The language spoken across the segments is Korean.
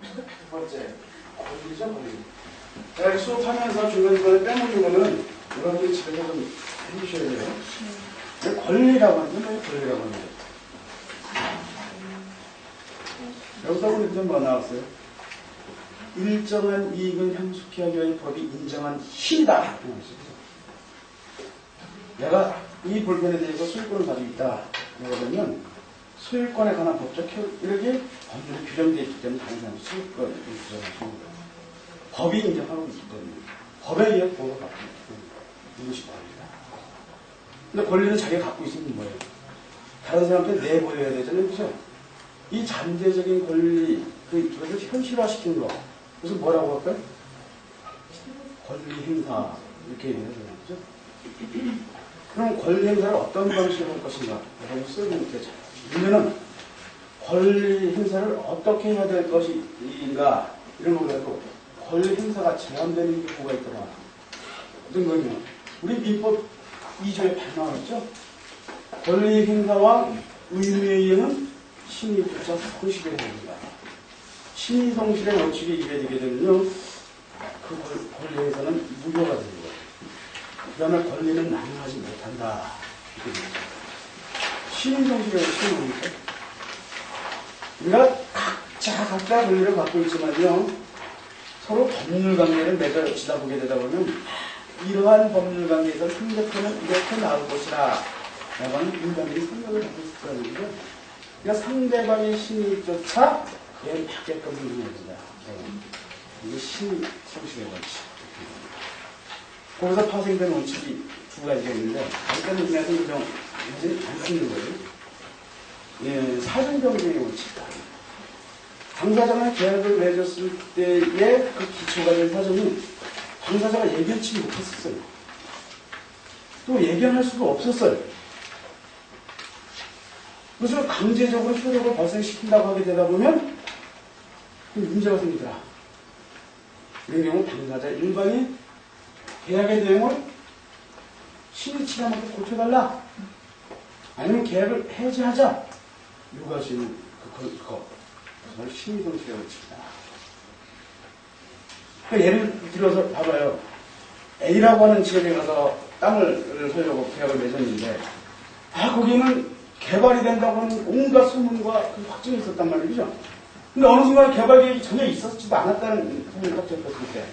두 번째, 권리죠, 권리. 제가 수업하면서 중간중간에 빼먹는 거는 여러분들이 집에서 좀 해주셔야 돼요. 권리라고 하는 건 권리라고 하는 거예요. 여기서 보니까 뭐 나왔어요? 일정한 이익은 향수케 하기 위해 법이 인정한 힘이다. 내가 이 볼펜에 대해서 소유권을 가지고 있다. 그러면 소유권에 관한 법적 이렇게 법률에 규정되어 있기 때문에 다른 사람이 소유권을 규정하시는 거예요. 법이 인정하고 있기 때문에 법에 의해 보호가 받고 있는 것이 권리다. 근데 권리는 자기가 갖고 있으면 뭐예요? 다른 사람한테 내보여야 되잖아요. 그죠? 이 잠재적인 권리, 그것을 현실화시키는 거. 그래서 뭐라고 할까요? 권리 행사. 이렇게 얘기해야 되는 거죠. 그럼 권리 행사를 어떤 방식으로 할 것인가? 여러분 써보면 되죠. 문제는 권리 행사를 어떻게 해야 될 것인가? 이런 걸 가지고 권리 행사가 제한되는 경우가 있더라. 어떤 거냐? 우리 민법 2조에 바로 나왔죠? 권리 행사와 의무의 이행은 심의조차 성실해야 됩니다. 심의 성실의 원칙에 위배되게 되면요, 그 권리 행사는 무효가 됩니다. 그 다음에 권리는 남용하지 못한다. 이렇게 됩니다. 심의 성실의 원칙은 뭡니까? 우리가 각자 권리를 갖고 있지만요, 서로 법률 관계를 맺어지다 보게 되다 보면 이러한 법률 관계에서 상대편은 이렇게 나올 것이라 라고 하는 인간들이 생각을 하고 있다는 거죠. 그러니까 상대방의 심의조차 그에 맞게끔 운영해야 된다. 이게 심의 성실의 원칙. 거기서 파생된 원칙이 두 가지가 있는데, 일단 우리나라에서 인정하지 않는 거예요. 예, 사전경쟁의 원칙이다. 당사자가 계약을 맺었을 때의 그 기초가 된 사정이 당사자가 예견치 못했었어요. 또 예견할 수가 없었어요. 그것을 강제적으로 효력을 발생시킨다고 하게 되다 보면 문제가 생기더라. 이런 경우 당사자 일방이 계약의 내용을 신의치가 맞게 고쳐달라. 아니면 계약을 해지하자. 요구할 수 있는 그걸 심의성실의 원칙이다. 그러니까 예를 들어서 봐봐요. A라고 하는 지역에 가서 땅을 소유하고 계약을 맺었는데, 거기는 개발이 된다고 하는 온갖 소문과 그 확증이 있었단 말이죠. 근데 어느 순간 개발 계획이 전혀 있었지도 않았다는 소문이 확정됐을 때,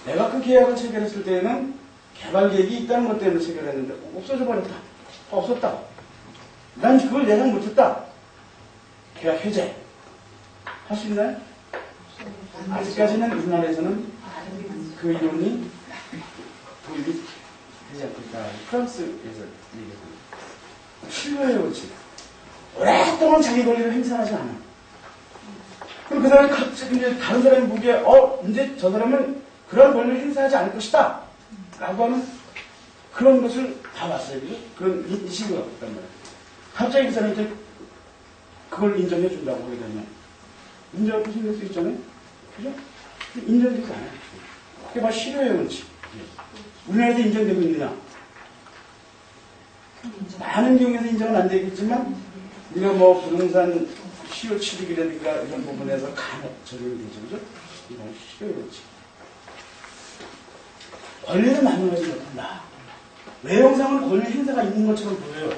내가 그 계약을 체결했을 때에는 개발 계획이 있다는 것 때문에 체결했는데 없어져 버렸다. 없었다. 난 그걸 예상 못했다. 계약 해제. 할 수 있나요? 아직까지는 우리나라에서는 그 이론이 도입이 되지 않고 있다. 프랑스에서 얘기합니다. 신뢰의 원칙. 오랫동안 자기 권리를 행사하지 않아. 그럼 그 사람이 갑자기 이제 다른 사람이 보기에, 이제 저 사람은 그런 권리를 행사하지 않을 것이다. 라고 하는 그런 것을 다 봤어요. 그죠? 그런 인식을 갖고 있단 말이에요. 갑자기 그 사람한테 그걸 인정해 준다고 하게 되면, 인정할 수 있는 수 있잖아요? 그죠? 인정되지 않아요. 그게 바로 실효의 원칙. 우리나라에서 인정되고 있느냐? 많은 경우에서 인정은 안 되겠지만, 우리가 뭐 부동산 시효 취득이라든가 이런 부분에서 간혹 적용이 되죠. 그죠? 이건 실효의 원칙. 권리는 남용하지 못한다. 외형상은 권리 행사가 있는 것처럼 보여요.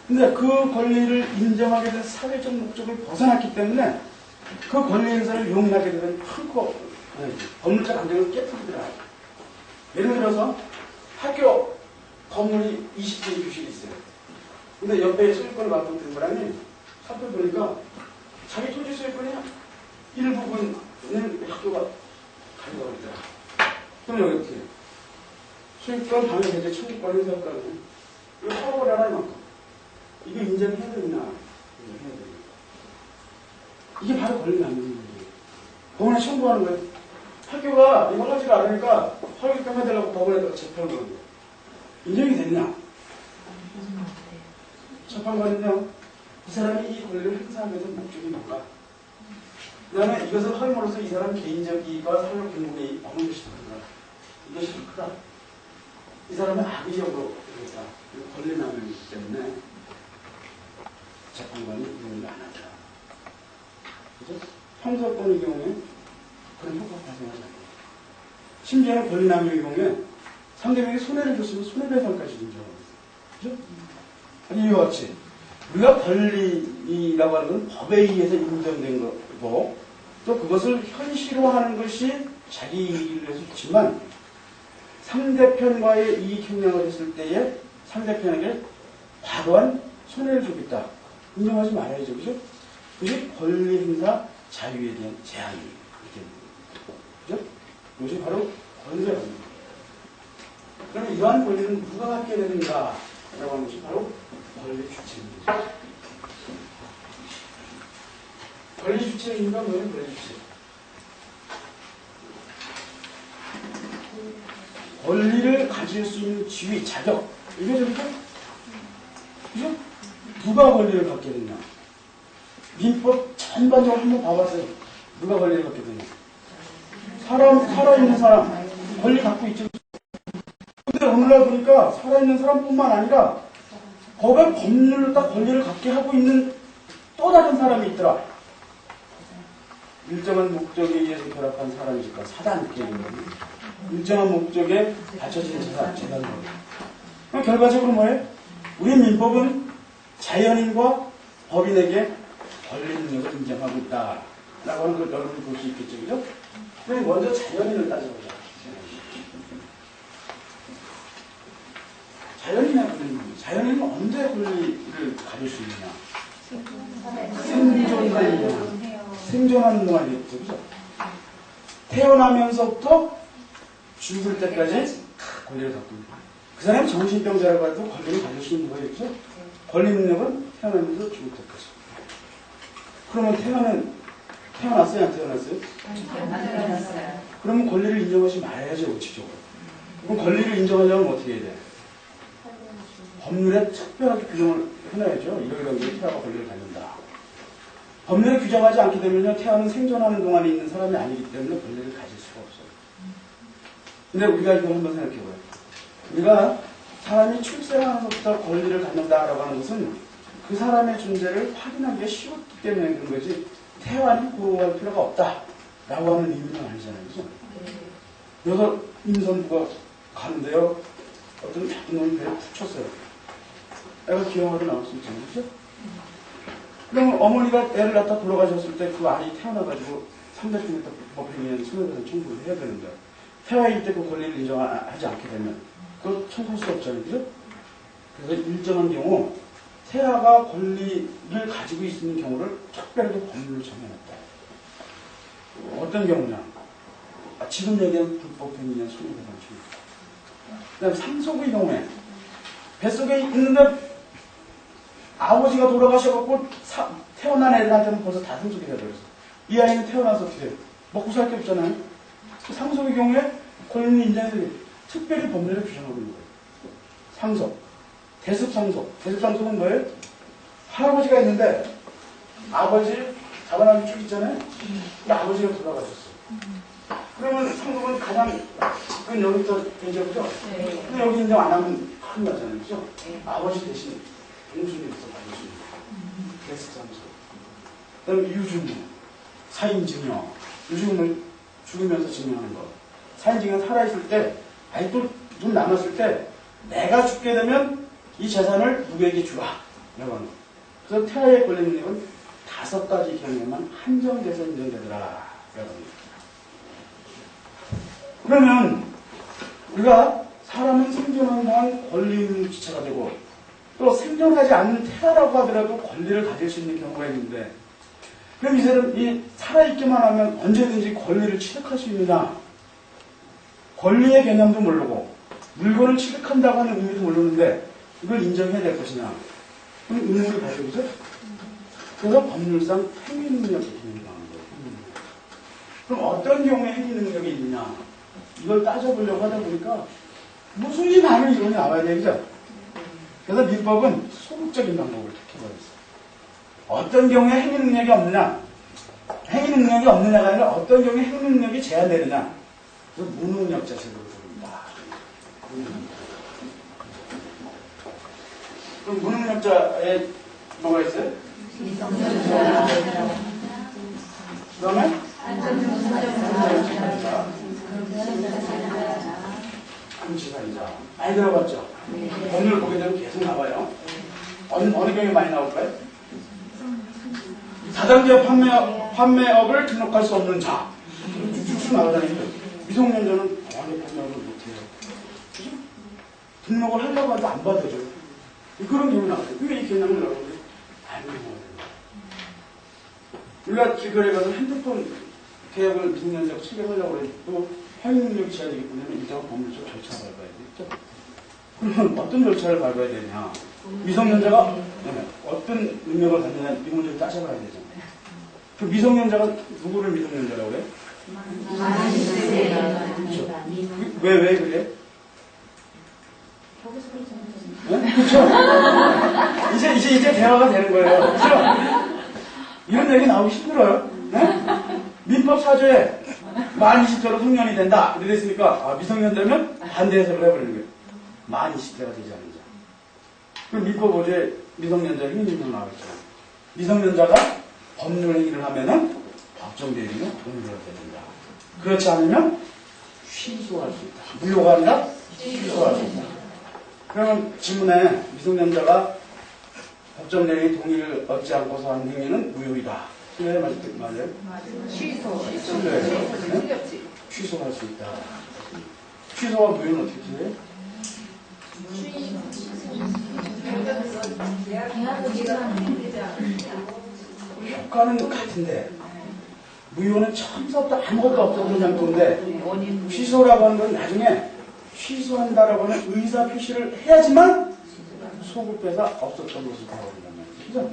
근데 그 권리를 인정하게 된 사회적 목적을 벗어났기 때문에 그 권리 행사를 용인하게 되면 큰코 법률적 안정을 깨뜨리더라. 예를 들어서 학교 건물이 20개의 교실이 있어요. 근데 옆에 소유권을 맡고 있는 사람이 살펴보니까 자기 토지 소유권이 일부분을 학교가 가져가고 있더라. 그럼 여기 어떻게 해요? 소유권 방해 해제 청구권을 생각하거든요. 이거 서로 하나 이만큼. 이거 인정해야 되나? 이게 바로 권리 남용인 거예요. 법원에 청구하는 거예요. 학교가 이거 하지가 않으니까 허위평가 되려고 법원에다가 재판을 거는 거예요. 인정이 됐냐? 재판관은요, 이 사람이 이 권리를 행사하기 위해서 목적이 뭔가? 그 다음에 이것을 허용으로써 이 사람 개인적 이익과 사회적 공공이 어느 것이 더 크다. 이것이 더 크다. 이 사람은 악의적으로 그러니까 권리 남용이기 때문에 재판관이 이용을 안 하더라. 그죠? 형사권의 경우에 그런 효과가 발생하지 않아요. 심지어는 권리남용의 경우에 상대방에게 손해를 줬으면 손해배상까지 인정하고 있어요. 그죠? 이와 같이 우리가 권리라고 하는 건 법에 의해서 인정된 거고 또 그것을 현실화하는 것이 자기 이익을 위해서 좋지만 상대편과의 이익 협력을 했을 때에 상대편에게 과도한 손해를 주겠다. 인정하지 말아야죠. 그죠? 그것이 권리 행사 자유에 대한 제한입니다. 그죠? 이것이 바로 권리입니다. 그러면 이러한 권리는 누가 갖게 되는가? 라고 하는 것이 바로 권리 주체입니다. 권리 주체입니다. 뭐예요? 권리 주체. 권리를 가질 수 있는 지위, 자격. 이게 됩니까? 그죠? 누가 권리를 갖게 되냐? 민법 전반적으로 한번 봐봤어요. 누가 권리를 갖게 되냐? 살아있는 사람, 권리 갖고 있죠. 근데 오늘날 보니까 살아있는 사람뿐만 아니라 법의 법률로 딱 권리를 갖게 하고 있는 또 다른 사람이 있더라. 일정한 목적에 의해서 결합한 사람이니까 사단계입니다. 일정한 목적에 받쳐진 재단으로. 그럼 결과적으로 뭐예요? 우리 민법은 자연인과 법인에게 권리 능력을 인정하고 있다. 라고 하는 걸 여러분이 볼 수 있겠죠. 그죠? 그럼 먼저 자연인을 따져보자. 자연인의 권리는 자연인은 언제 권리를 가질 수 있느냐? 생존하는 동안이 있죠. 그죠? 태어나면서부터 죽을 때까지 권리를 갖고 있는 거예요. 그 사람이 정신병자라고 해도 권리를 가질 수 있는 거예요. 그죠? 권리 능력은 태어나면서 죽을 때까지. 그러면 태어났어요? 안 태어났어요? 태어났어요. 그러면 권리를 인정하지 말아야죠. 원칙적으로. 그럼 권리를 인정하려면 어떻게 해야 돼? 법률에 특별하게 규정을 해놔야죠. 이러이러한 게 태아가 권리를 갖는다. 법률에 규정하지 않게 되면요, 태아는 생존하는 동안에 있는 사람이 아니기 때문에 권리를 가질 수가 없어요. 근데 우리가 이거 한번 생각해봐요. 우리가 사람이 출생하면서부터 권리를 갖는다라고 하는 것은 그 사람의 존재를 확인하기가 쉬웠기 때문에 그런 거지, 태아니 보호할 필요가 없다라고 하는 의미는 아니잖아요. 그죠? 여기서 임산부가 가는데요, 어떤 나쁜 놈이 배에 푹 쳤어요. 애가 기형하게 나올 수 있잖아요. 그죠? 그럼 어머니가 애를 낳다 돌아가셨을 때 그 아이 태어나가지고 상대편에다 법행위한 손해배상 청구를 해야 되는데, 태아일 때 그 권리를 인정하지 않게 되면 그걸 청구할 수 없잖아요. 그죠? 그래서 일정한 경우 태아가 권리를 가지고 있는 경우를 특별하게 법률로 정해놨다. 어떤 경우냐? 지금 얘기한 불법행위한 손해배상 청구. 그 다음에 상속의 경우에 뱃속에 있는데 아버지가 돌아가셔갖고 태어난 애들한테는 벌써 다 상속이 돼버렸어. 이 아이는 태어나서 어떻게 해요? 먹고 살 게 없잖아요. 상속의 경우에 권리 인정해서 특별히 법률에 규정하고 있는 거예요. 상속. 대습상속. 대습상속은 뭐예요? 할아버지가 있는데 아버지 자반함이 쭉 있잖아요. 근데 아버지가 돌아가셨어. 그러면 상속은 가장 그건 여기부터 되죠, 그죠? 네. 근데 여기 인정 안 하면 큰일 나잖아요, 그죠? 아버지 대신 동순이로서 받을 수 있는 대습상속. 그 다음에 유증, 사인증여. 유증을 죽으면서 증여하는 거. 사인증여 살아있을 때, 아직도 돈 남았을 때, 내가 죽게 되면 이 재산을 누구에게 주라. 라고 하는 거. 그래서 태아의 권리 능력은 5가지 경우에만 한정돼서 인정되더라. 라고 합니다. 그러면 우리가 사람은 생존하는 동안 권리 있는 주체가 되고 또 생존하지 않는 태아라고 하더라도 권리를 가질 수 있는 경우가 있는데, 그럼 이 사람이 살아있기만 하면 언제든지 권리를 취득할 수 있느냐? 권리의 개념도 모르고 물건을 취득한다고 하는 의미도 모르는데 이걸 인정해야 될 것이냐? 그럼 의무를 가지고 있죠? 그래서 법률상 행위 능력이 기능이 나오는 거예요. 그럼 어떤 경우에 행위 능력이 있느냐? 이걸 따져보려고 하다 보니까 무수히 많은 이론이 나와야 되죠. 그래서 민법은 소극적인 방법을 택해버렸어요. 어떤 경우에 행위 능력이 없느냐? 행위 능력이 없느냐가 아니라 어떤 경우에 행위 능력이 제한되느냐? 그래서 무능력자 제도를 부릅니다. 그럼 무능력자에 뭐가 있어요? 그 다음에 금지사이자. 많이 들어봤죠? 법률 보게 되면 계속 나와요. 어느 경우에 많이 나올까요? 다단계 판매업을 등록할 수 없는 자. 쭉쭉 나오잖아요. 미성년자는 판매업을 못해요. 그죠? 등록을 하려고 해도 안 받아줘요. 그런 경우 나와요. 왜 이 개념을 여러분들이 알고 있는 거예요? 우리가 길거리에 가서 핸드폰 계약을 미성년자하고 체결하려고 해도 행위 능력이 제한되기 때문에 일정한 법률적 절차를 밟아야 되겠죠. 그러면 어떤 절차를 밟아야 되냐? 미성년자가 어떤 능력을 갖느냐 이 문제를 따져봐야 되잖아요. 그 미성년자가 누구를 미성년자라고 그래? 그렇죠. 왜 그래? 네? 그렇죠. 이제 대화가 되는 거예요. 그렇죠? 이런 얘기 나오기 힘들어요. 네? 민법 4조에 만 20세로 성년이 된다. 이렇게 됐으니까 미성년자면 반대 해석을 해버리는 거예요. 만 20세가 되지 않는 자. 그럼 민법 5조에 미성년자 행위능력 나와있죠. 미성년자가 법률 행위를 하면은 법정 대리인은 돈을 들어야 된다. 그렇지 않으면 취소할 수 있다. 무효가 아니라 취소할 수 있다. 그러면 질문에 미성년자가 법정 대리인 동의를 얻지 않고서 한 행위는 무효이다. 네, 맞아요? 취소할 수 있다. 취소와 무효는 어떻게 해요? 효과는 같은데 무효는 처음부터 아무것도 없었던 장소인데 취소라고 하는 건 나중에 취소한다라고 하는 의사 표시를 해야지만 소급해서 없었던 것을 바라본단 말이죠. 그죠?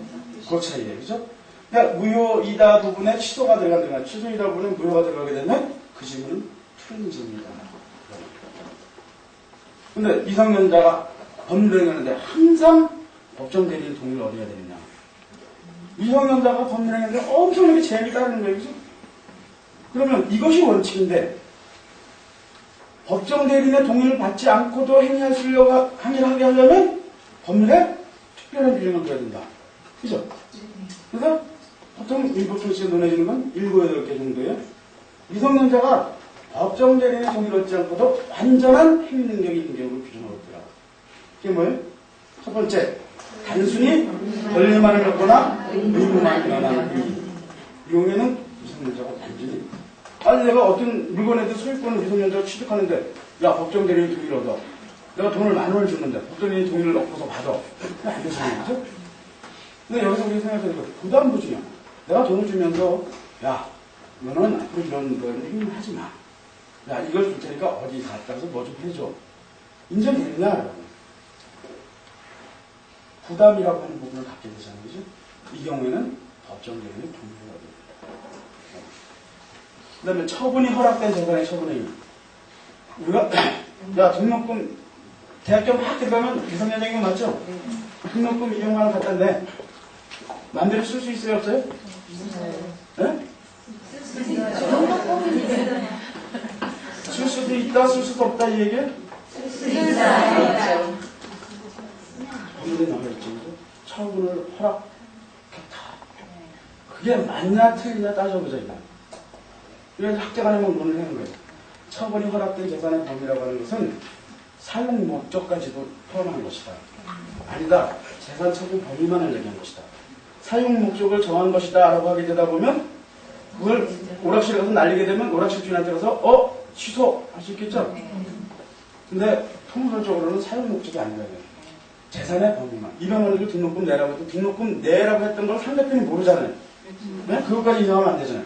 그 차이예요. 그죠? 그러니까 무효이다 부분에 취소가 들어간다면 취소이다 부분에 무효가 들어가게 되면 그 질문은 틀린 질문이다. 근데 미성년자가 법률을 하는데 항상 법정 대리인 동의를 얻어야 되느냐. 미성년자가 법률을 하는데 엄청나게 제약이 따르는 거예요. 그죠? 그러면 이것이 원칙인데 법정 대리인의 동의를 받지 않고도 행위를 하게 하려면 법률에 특별한 규정을 둬야 된다. 그죠? 그래서 보통 민법정시에 논해지는 건 7, 8개 정도예요. 미성년자가 법정 대리인의 동의를 얻지 않고도 완전한 행위 능력이 있는 경우를 규정하고 있더라. 그게 뭐예요? 첫 번째, 단순히 권리만을 갖거나 의무만 면하는 행위. 이 경우에는 미성년자가 단순히 아니 내가 어떤 물건에도 소유권을 미성년자가 취득하는데 야 법정 대리인 동의를 얻어. 내가 돈을 10,000원을 줬는데 법정 대리인 동의를 얻고서 받아. 안 되잖아요. 그죠? 근데 여기서 우리 생각하는 거 부담도 중요해. 내가 돈을 주면서 야 너는 앞으로 이런 거는 행위를 하지 마. 야 이걸 줄 테니까 어디 갔다 와서 뭐 좀 해줘. 인정되느냐? 부담이라고 하는 부분을 갖게 되잖아요. 그죠? 이 경우에는 법정 대리인의 동의를 얻어야 됩니다. 그 다음에 처분이 허락된 재산의 처분행위. 우리가 야 등록금 대학교 막 들어가면 미성년자인 거 맞죠? 등록금 200만 원 갖다는데 마음대로 쓸 수 있어요? 없어요? 네? 쓸 수도 있다 쓸 수도 없다 이 얘기예요? 쓸 수 있다. 법률에 나와있죠. 처분을 허락했다. 그게 맞냐 틀리냐 따져보자 이거. 이건 학자간에만 논을 하는 거예요. 처분이 허락된 재산의 범위라고 하는 것은 사용 목적까지도 포함하는 것이다. 아니다. 재산 처분 범위만을 얘기한 것이다. 사용 목적을 정한 것이다 라고 하게 되다 보면 그걸 오락실에 가서 날리게 되면 오락실 주인한테 가서 취소할 수 있겠죠? 근데 통설적으로는 사용 목적이 아니라요. 재산의 범위만. 200만 원을 등록금 내라고 해도 등록금 내라고 했던 걸 상대편이 모르잖아요. 네? 그것까지 인정하면 안 되잖아요.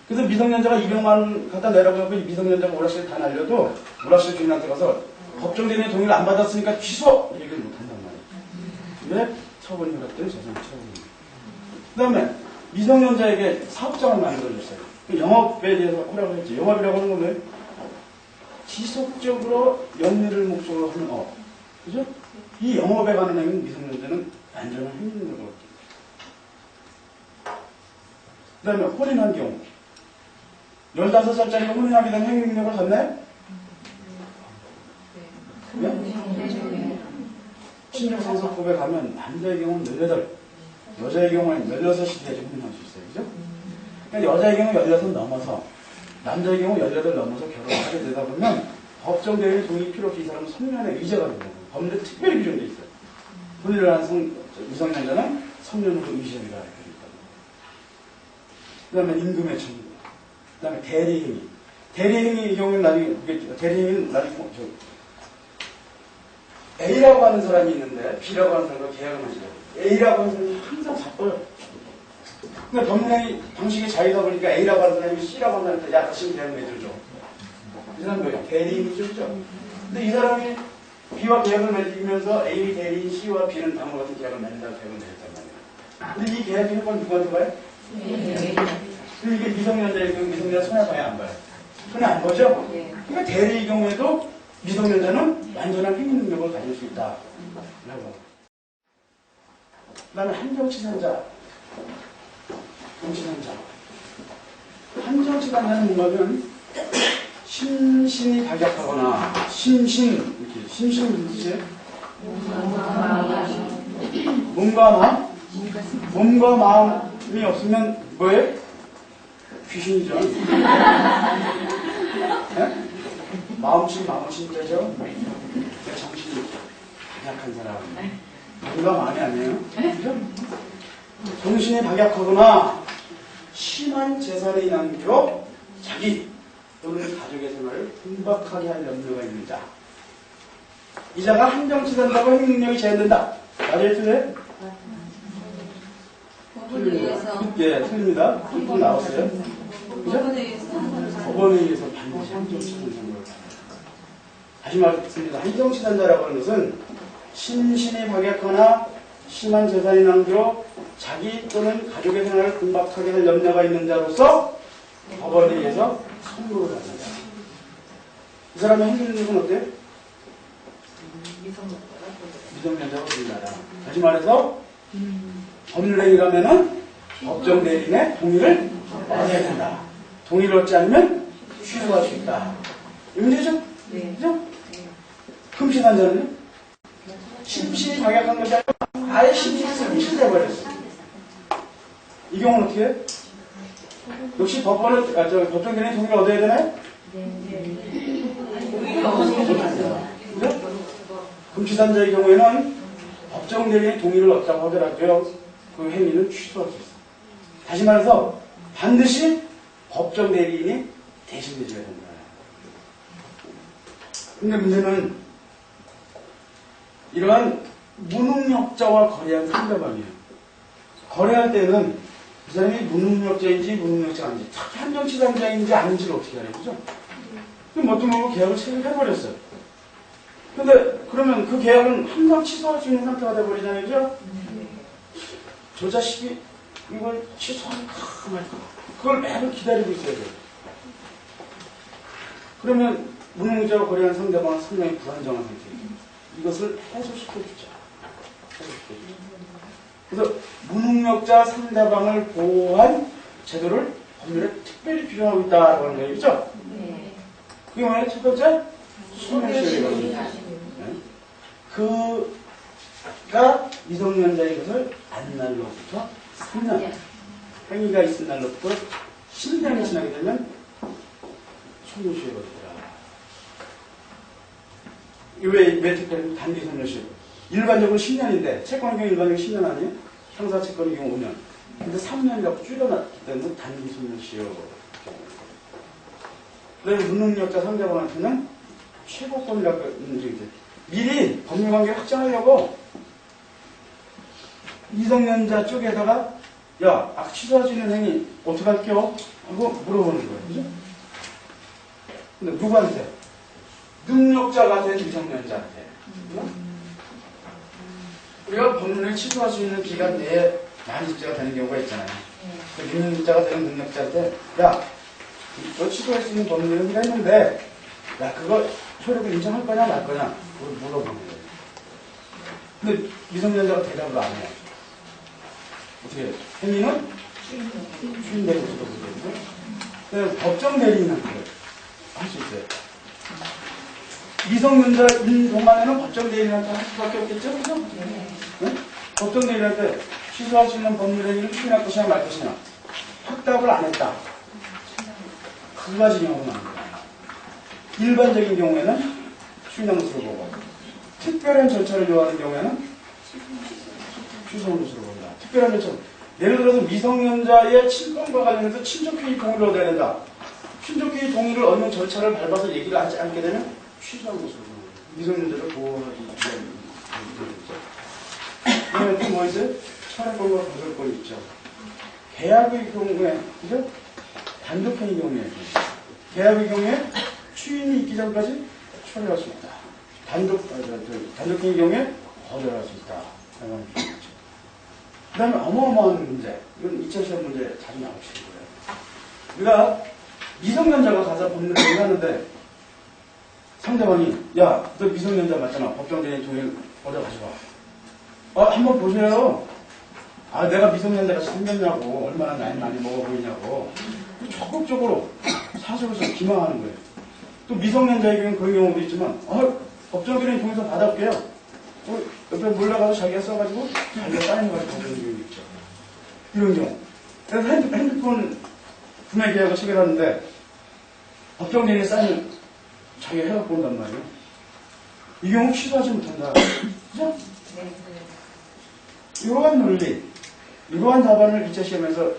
그래서 미성년자가 200만 원 갖다 내라고 하고 미성년자가 오락실에 다 날려도 오락실 주인한테 가서 법정 대리인의 동의를 안 받았으니까 취소! 얘기를 못 한단 말이에요. 왜? 처분이 허락된 재산 처분입니다. 그 다음에 미성년자에게 사업장을 만들어줬어요. 영업에 대해서 허락을 했지. 영업이라고 하는 건 왜? 지속적으로 영리를 목적으로 하는 업. 그죠? 이 영업에 관한 행위는 미성년자는 안전한 행위를 얻습니다. 그 다음에 혼인한 경우. 15살짜리가 혼인하게 되면 행위 능력을 갖나요? 네? 친족상속법에 가면 남자의 경우는 18, 여자의 경우에는 16이 돼야지 혼인할 수 있어요. 그죠? 그러니까 여자의 경우 16 넘어서, 남자의 경우 18 넘어서 결혼을 하게 되다 보면 법정 대리인 동의 필요 없이 이 사람은 성년의 의제가 되는 거예요. 법률에 특별히 규정되어 있어요. 분리한 미성년자는 성년으로 의제가 이렇게 돼 있다고. 그 다음에 임금의 청구, 그 다음에 대리행위. 대리행위의 경우는 나중에, 대리행위는 나중에, A라고 하는 사람이 있는데 B라고 하는 사람과 계약을 맺어요. A라고 하는 사람이 항상 바빠요. 그러니까 법률행위 방식이 자유다 보니까 A라고 하는 사람이 C라고 하는 사람한테 야, 다시 계약을 맺어줘. 이 사람 뭐예요? 대리인이죠, 그죠? 근데 이 사람이 B와 계약을 맺으면서 A 대리인 C와 B는 다음과 같은 계약을 맺는다고 계약을 맺었단 말이에요. 근데 이 계약의 효과는 누구한테 봐요? 그럼 이게 미성년자의 경우 미성년자 손해 봐야 안 봐요? 손해 안 보죠? 그러니까 대리의 경우에도 미성년자는 완전한 행위 능력을 가질 수 있다. 라고. 그 다음에 한정치산자. 정치산자. 한정치산자는 뭔가면 심신이 박약하거나 심신 무슨 뜻이에요? 몸과 마음이 없으면 뭐예요? 귀신이죠. 네? 마음신 되죠? 정신이 박약한 사람. 몸과 마음이 아니에요? 그죠? 정신이 박약하거나 심한 재산에 인한 교 자기 또는 가족의 생활을 분박하게 할 염려가 있는 자. 이 자가 한정치산자고 행능력이 제한된다. 맞아요, 틀려요? 틀립니다. 예, 틀립니다. 또 나왔어요. 그죠? 법원에 의해서 반드시 한정치산자를 다시 말씀드립니다. 한정치산자라고 하는 것은 심신이 박약하거나 심한 재산이 낭비로 자기 또는 가족의 생활을 분박하게 할 염려가 있는 자로서 법원에 의해서 선고를 하는 자. 이 사람의 행동력은 어때요? 미성년자가 우리나라. 다시 말해서 법률행위라면은 법정 대리인의 동의를 얻어야 된다. 동의를 얻지 않으면 취소할 수 있다. 이 문제죠? 그죠? 금시산자는요? 심신이 박약한 것이 아니라 아예 심신이 상실돼버렸어. 이 경우는 어떻게 해요? 역시 법정 대리인 동의를 얻어야 되나요? 그죠? 금시산자의 경우에는 법정 대리인 동의를 얻자고 하더라도요, 그 행위는 취소할 수 있어요. 다시 말해서 반드시 법정 대리인이 대신해줘야 된다. 근데 문제는 이러한 무능력자와 거래한 상대방이에요. 거래할 때는 그 사람이 무능력자인지 무능력자가 아닌지, 특히 한정치산자인지 아닌지를 어떻게 알아요? 그죠? 그럼 어떤 경우 계약을 체결해버렸어요. 근데 그러면 그 계약은 항상 취소할 수 있는 상태가 돼버리잖아요. 그죠? 저 자식이 이걸 취소할까 말까 그걸 매번 기다리고 있어야 돼요. 그러면 무능력자와 거래한 상대방은 상당히 불안정한 상태예요. 이것을 해소시켜주자. 그래서 무능력자 상대방을 보호한 제도를 법률에 특별히 규정하고 있다고 하는 거예요. 그죠? 네. 그 경우에 첫 번째, 소멸시효이거든요. 그가 미성년자인 것을 안 날로부터 3년, 행위가 있은 날로부터 10년이 지나게 되면 소멸시효거든요. 왜 특별히 단기 소멸시효? 일반적으로 10년인데, 채권의 경우 일반적으로 10년 아니에요? 형사 채권의 경우 5년. 근데 3년이라고 줄여놨기 때문에 단기 소멸시효. 그래서 무능력자 상대방한테는 최고권이라고 있는 적이 있어요. 미리 법률관계 확정하려고 미성년자 쪽에다가 야, 아까 취소할 수 있는 행위 어떻게 할게요? 하고 물어보는 거예요. 그죠? 근데 누구한테? 능력자가 된 미성년자한테. 우리가 법률을 취소할 수 있는 기간 내에 만입자가 되는 경우가 있잖아요. 그 미성년자가 되는 능력자한테 야, 너 취소할 수 있는 법률을 우리가 했는데 야, 그거 효력을 인정할 거냐 말 거냐 그걸 물어보는 거예요. 근데 미성년자가 대답을 안 해요. 어떻게 해요? 행위는 추인되고 있어도 모르겠고 그래서 법정 대리인한테 할 수 있어요. 미성년자인 동안에는 법정 대리인한테 할 수밖에 없겠죠? 그죠? 네? 법정 대리인한테 취소할 수 있는 법률 행위를 추인할 것이냐 말 것이냐 확답을 안 했다. 두 가지 경우가 나옵니다. 일반적인 경우에는 추인한 것으로 보고, 특별한 절차를 요하는 경우에는 취소한 것으로 봅니다. 특별한 절차. 예를 들어서 미성년자의 친권과 관련해서 친족회의 동의를 얻어야 된다. 친족회의 동의를 얻는 절차를 밟아서 얘기를 하지 않게 되면 취소한 것으로 봅니다. 미성년자를 보호하기 위한 일이죠. 그다음에 또 뭐 있어요? 철회권과 거절권이 있죠. 계약의 경우에, 그죠? 단독행위 경우에, 계약의 경우에 추인이 있기 전까지 철회할 수 있다. 단독행위 경우에 거절할 수 있다. 그 다음에 어마어마한 문제. 이건 2차 시험 문제 자주 나오시는 거예요. 우리가 미성년자가 가서 법률을 얘기하는데 상대방이, 야, 너 미성년자 맞잖아. 법정대행 동의를 얻어 가져와. 한번 보세요. 내가 미성년자가 생겼냐고, 얼마나 나이 많이 먹어 보이냐고. 적극적으로 사석에서 기망하는 거예요. 또 미성년자의 경우는 그런 경우도 있지만, 법정대행 동의서 받아올게요. 옆에 몰라가서 자기가 써가지고 자기가 사인해가지고 가져오는 경우도 있죠. 이런 경우. 그래서 핸드폰 구매 계약을 체결하는데 법정대행에 사인을 자기가 해갖고 온단 말이에요. 이 경우 취소하지 못한다. 그죠? 이러한 논리, 이러한 답안을 2차 시험에서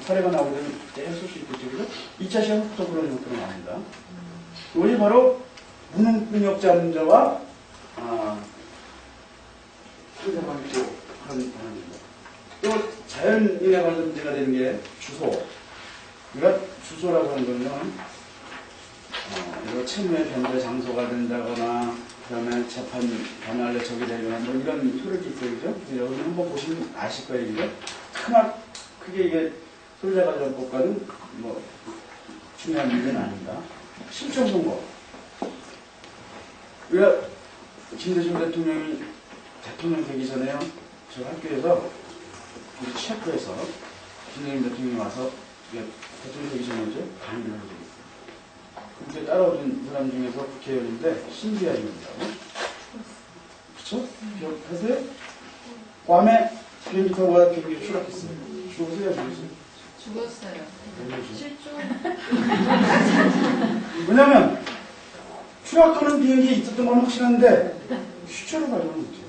사례가 나오게 되면 계속 수 있겠죠. 그죠? 2차 시험부터 그런 형태로 나옵니다. 이것이 바로 무능력자 문제와 상대방이 또 그런 반응입니다. 또 자연인에 관한 문제가 되는 게 주소. 그러니까 주소라고 하는 거는 이거 채무의 변제 장소가 된다거나 그다음에 재판 반환에 적이 되거나 뭐 이런 효력이 있어요. 그죠? 여러분 한번 보시면 아실 거예요. 그죠? 크게 이게 소유자가정법과는 뭐 중요한 문제는 아닙니다. 실정선거. 우리가 김대중 대통령이 대통령 되기 전에요. 저 학교에서 우리 취학교에서 김대중 대통령이 와서 대통령 되기 전에 강의를 한 적이 있어요. 그때 따라오신 사람 중에서 국회의원인데 신비아입니다. 그쵸? 기억하세요? 괌에 비행기 타고 가다 비행기를 추락했어요. 죽었어요? 죽었어요? 죽었어요. 실종. 왜냐면 추락하는 비행기에 있었던 건 확실한데 시체로 발견을 못해요.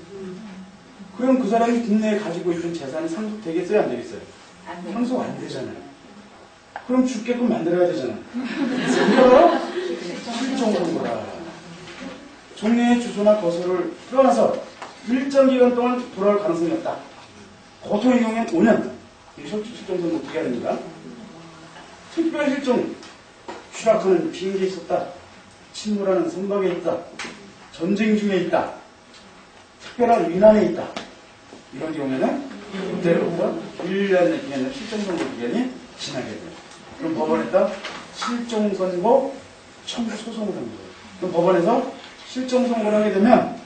그럼 그 사람이 국내에 가지고 있던 재산이 상속되겠어요? 안 되겠어요? 상속 안 되잖아요. 그럼 죽게끔 만들어야 되잖아요. 이거 실종선고다. 종래의 주소나 거소를 떠나서 일정 기간 동안 돌아올 가능성이 없다. 보통의 경우에는 5년. 실종선고 기간입니다. 특별실종, 추락하는 비행기에 있었다. 침몰하는 선박에 있다. 전쟁 중에 있다. 특별한 위난에 있다. 이런 경우에는 그때로부터 1년의 기간의 실종선고 기간이 지나게 돼요. 그럼 법원에다 실종선고 청구 소송을 하는 거예요. 그럼 법원에서 실종선고를 하게 되면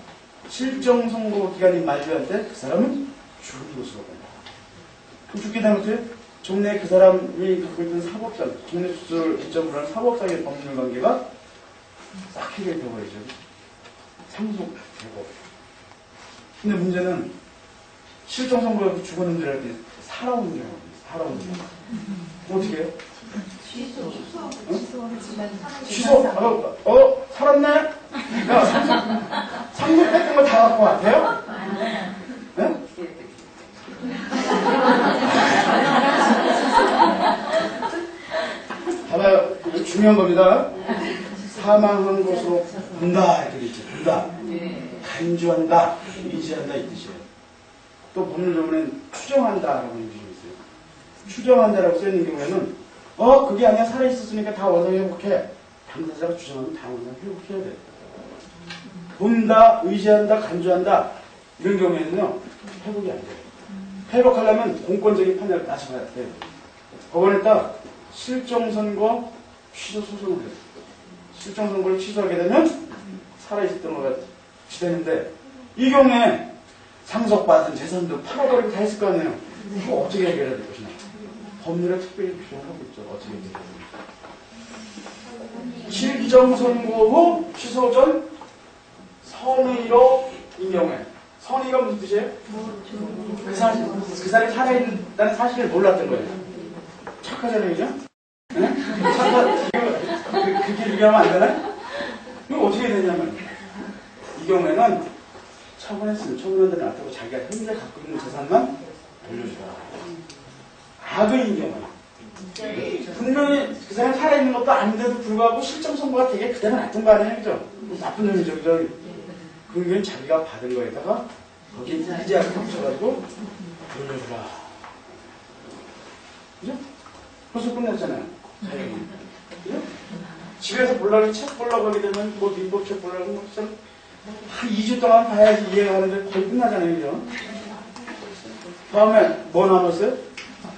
실종선고 기간이 만료할 때 그 사람은 죽은 것으로 본다. 그럼 죽게 되면 어떻게? 종래 그 사람이 갖고 있는 사법상, 종래 수술을 기점으로 하는 사법상의 법률 관계가 싹 해결되어버리죠. 상속되고. 근데 문제는 실종선고에서 죽었는지 할 때 살아오는 경우입니다. 살아오는 경우. 어떻게 해요? 취소. 취소? 살았네? 야, 상속했던 거 다 갖고 왔대요? 네? 봐봐요. 이거 중요한 겁니다. 사망한 것으로 본다. 이렇게 되죠. 본다. 간주한다. 의지한다. 이 뜻이에요. 또 법률적으로는 추정한다라고 하는 뜻이 있어요. 추정한다라고 쓰여있는 경우에는 그게 아니야. 살아있었으니까 다 원상 회복해. 당사자가 주장하면 다 원상 회복해야 돼. 본다, 의지한다, 간주한다. 이런 경우에는요. 회복이 안 돼요. 회복하려면 공권적인 판단을 다시 봐야 돼요. 법원에다 실종선고 취소 소송을 해요. 실종선고를 취소하게 되면 살아있었던 거가 취되는데 이 경우에 상속받은 재산도 팔아버리고 다 했을 거 아니에요. 그거 어떻게 해결해야 될 것이냐. 법률에 특별히 규정하고 있죠. 어떻게 해결해야 됩니까? 실종선고 후 취소 전 선의로 인 경우에 선의가 무슨 뜻이에요? 그 사람이 살아있다는 사실을 몰랐던 거예요. 착하잖아요, 그죠? 네? 그렇게 얘기하면 안 되나? 이거 어떻게 되냐면, 이 경우에는 처분한테 놔두고 자기가 현재 갖고 있는 재산만 돌려주라. 악의인 경우에. 분명히 그 사람이 살아있는 것도 아닌데도 불구하고 실정 선고가 되게 그대로 놔둔 거 아니에요, 그죠? 나쁜 놈이죠, 그죠? 그러면 자기가 받은 거에다가 거기에 이자를 합쳐가지고 돌려주라. 그죠? 벌써 끝났잖아요. 그죠? 집에서 보려고 책 보려고 하게 되면 뭐 민법책 보려고 한 2주 동안 봐야지 이해가 가는데 거의 끝나잖아요. 그죠? 다음에 뭐 남았어요?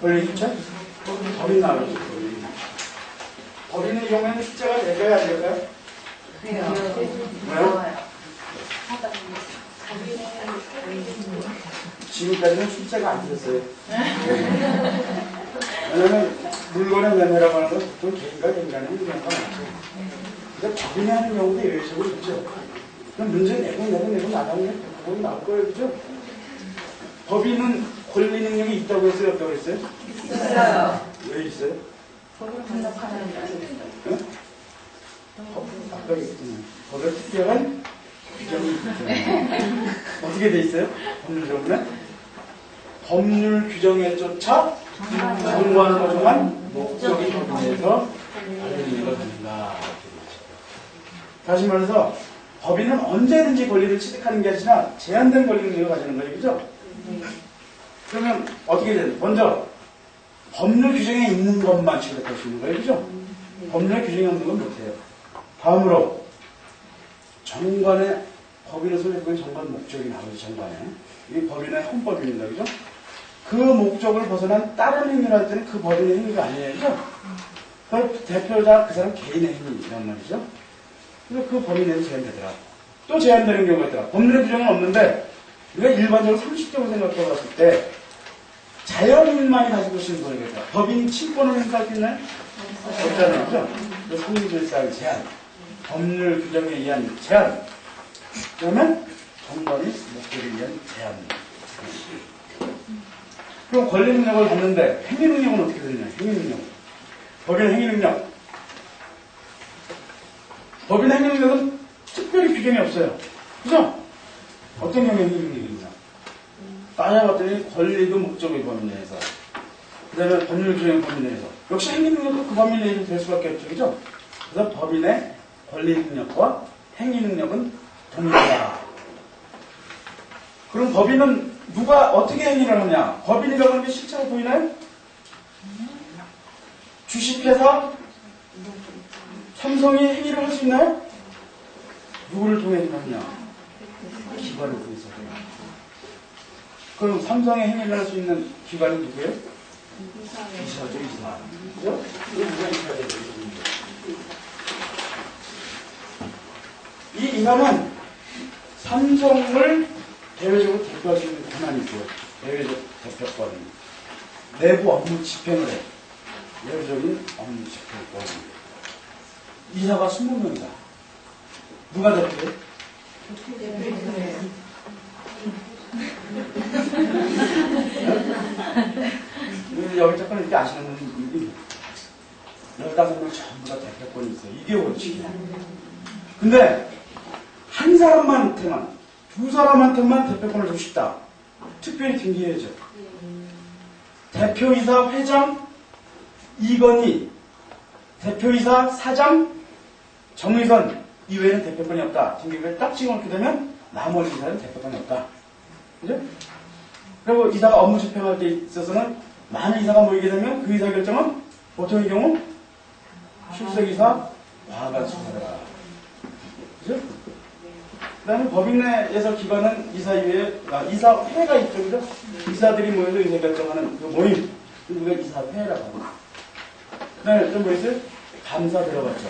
권리주체? 법인 남았죠. 법인의 경우에는 숫자가 될까요? 안 될까요? 왜요? 지금까지는 숫자가 안 됐어요. 왜냐면 물건의 매매라고 하는 건 보통 개인과 개인간의 경우가 많죠. 근데 법인이 하는 경우도 예외적으로 있죠. 그럼 문제 내고 나가면 그건 나올 거예요. 그죠? 법인은 권리 능력이 있다고 했어요? 없다고 했어요? 있어요. 왜 있어요? 법을 반납하는 응? 아까 얘기했잖아요. 법에 특별한 규정이 있잖아요. 어떻게 돼 있어요? 법률적으로는? 법률 규정에 쫓아 정관을 조정한 목적이 법인에서 권리 능력을 갖는다. 다시 말해서 법인은 언제든지 권리를 취득하는 게 아니라 제한된 권리 능력을 가지는 거예요. 그죠? 그러면 어떻게 되는? 먼저 법률 규정에 있는 것만 취득할 수 있는 거예요. 그죠? 법률 규정이 없는 건 못해요. 다음으로 정관의 법인을 설립한 정관 목적이 나오죠. 정관에. 이 법인의 헌법입니다. 그죠? 그 목적을 벗어난 다른 행위를 할 때는 그 법인의 행위가 아니에요. 그죠? 그 대표자 그 사람 개인의 행위란 말이죠. 그래서 그 범위 내에서 제한되더라. 또 제한되는 경우가 있더라. 법률의 규정은 없는데 우리가 일반적으로 상식적으로 생각해 봤을 때 자연인만이 가지고 있는 거니까 법인 친권을 행사할 수 있나요? 없잖아요. 그죠? 그래서 성립질서의 제한, 법률 규정에 의한 제한, 그러면 정권이 목적에 의한 제한. 그럼 권리 능력을 갖는데 행위 능력은 어떻게 되느냐? 행위 능력. 법인의 행위 능력. 법인의 행위 능력은 특별히 규정이 없어요. 그죠? 어떤 경우에 행위 능력이 있냐? 따져봤더니 권리도 목적의 범위 내에서, 그 다음에 법률 규정의 범위 내에서, 역시 행위 능력도 그 범위 내에서 될 수밖에 없죠. 그죠? 그래서 법인의 권리 능력과 행위 능력은 동일하다. 그럼 법인은 누가 어떻게 행위를 하냐? 법인이라고 하는 게 실제로 보이나요? 주식회사 삼성이 행위를 할 수 있나요? 누구를 통해 하느냐? 기관을 통해서. 그럼 삼성의 행위를 할 수 있는 기관이 누구예요? 이사죠, 이사. 그죠? 이거 누가 이사가 되죠? 이 이사는 삼성을 대외적으로 대표할 수 있는 권한이 있고요. 대외적 대표권. 내부 업무 집행을 해. 내부적인 업무 집행권. 이사가 20명이다. 누가 대표해? 여기 잠깐 이렇게 아시는 분이 15명 전부 다 대표권이 있어요. 이게 원칙이에요. 근데 한 사람한테만, 두 사람한테만 대표권을 주고 싶다. 특별히 등기해야죠. 대표이사 회장 이건희, 대표이사 사장 정의선 이외에는 대표권이 없다. 등기를 딱 찍어놓게 되면 나머지 이사는 대표권이 없다. 그죠? 그리고 이사가 업무 집행할 때 있어서는 많은 이사가 모이게 되면 그 이사 결정은 보통의 경우 출석이사 과반수사라. 그죠? 그 다음에 법인 내에서 기관은 이사 이외에, 이사회가 있죠. 그죠? 이사들이 모여서 의사 결정하는 그 모임. 우리가 이사회라고 합니다. 그 다음에 좀 뭐 있어요? 감사 들어봤죠.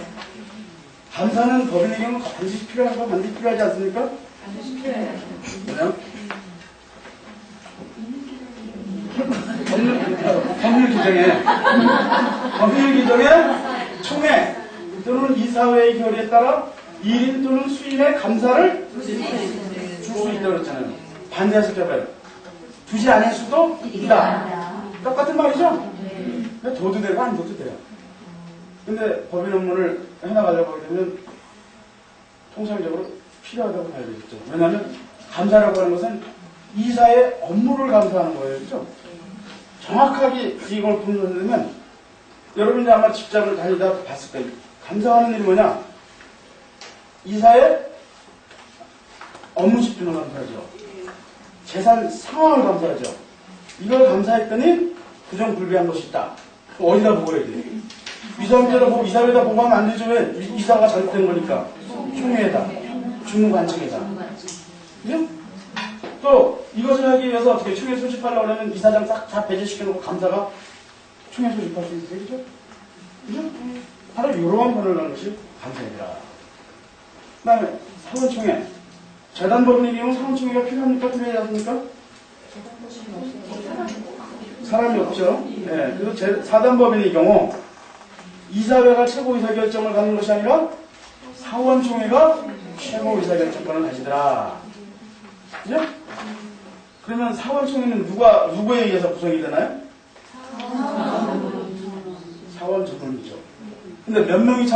감사는 법인의 경우 반드시 필요한가? 반드시 필요하지 않습니까? 반드시 필요해요. 뭐냐? 법률 규정에 총회 또는 이사회의 결의에 따라 1인 또는 수인의 감사를 줄 수 있다고 그랬잖아요. 반대해서 해봐요. 두지 않을 수도 있다. 똑같은 말이죠? 그러니까 둬도 되고 안 둬도 돼요. 근데 법인 업무를 해나가려고 하게 되면 통상적으로 필요하다고 봐야 되겠죠. 왜냐하면 감사라고 하는 것은 이사의 업무를 감사하는 거예요. 그죠? 정확하게 이걸 분석하면 여러분이 아마 직장을 다니다 봤을 거예요. 감사하는 일이 뭐냐? 이사의 업무 집중을 감사하죠. 재산 상황을 감사하죠. 이걸 감사했더니 부정불비한 것이 있다. 어디다 보고해야 돼? 이사회에다 보고, 이사회에다 보고하면 안 되죠. 왜? 이사가 잘못된 거니까. 총회에다, 주무관청에다. 그죠? 또 이것을 하기 위해서 어떻게 총회 소집하려고 하면 이사장 싹 다 배제시켜놓고 감사가 총회 소집할 수 있어요. 그죠? 그죠? 바로 이러한 번을 하는 것이 감사이다. 그 다음에 사원총회. 재단법인의 경우 사원총회가 필요합니까? 필요하지 않습니까? 사람이 없죠. 네, 그래서 사단법인의 경우 이사회가 최고이사 결정을 갖는 것이 아니라 사원총회가 최고이사 결정권을 가지더라. 그죠? 그러면 사원총회는 누구에 의해서 구성이 되나요? 사원 전문이죠. 근데 몇 명이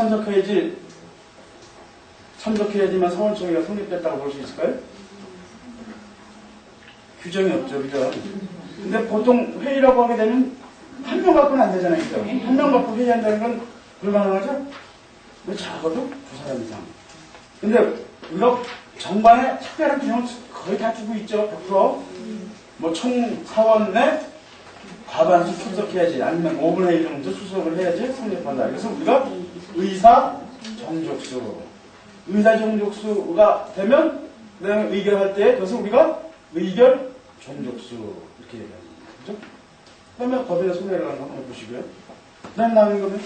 참석해야지만 사원총회가 성립됐다고 볼 수 있을까요? 규정이 없죠, 그죠? 근데 보통 회의라고 하게 되면 한 명 갖고는 안 되잖아요, 그죠? 한 명 갖고 회의한다는 건 불가능하죠? 왜 적어도 2사람 이상. 근데 우리가 정반에 특별한 규정을 거의 다 주고 있죠, 100%. 뭐 총 사원에 과반수 출석해야지, 아니면 5분의 1 정도出석을 해야지 성립한다. 그래서 우리가 의사 정족수. 의사 정족수가 되면 그다음에 의결할 때 그것을 우리가 의결 정족수 이렇게 얘기합니다. 그죠? 그러면 법인의 손해를 하는 거 한번 보시고요. 그 다음 나오는 거는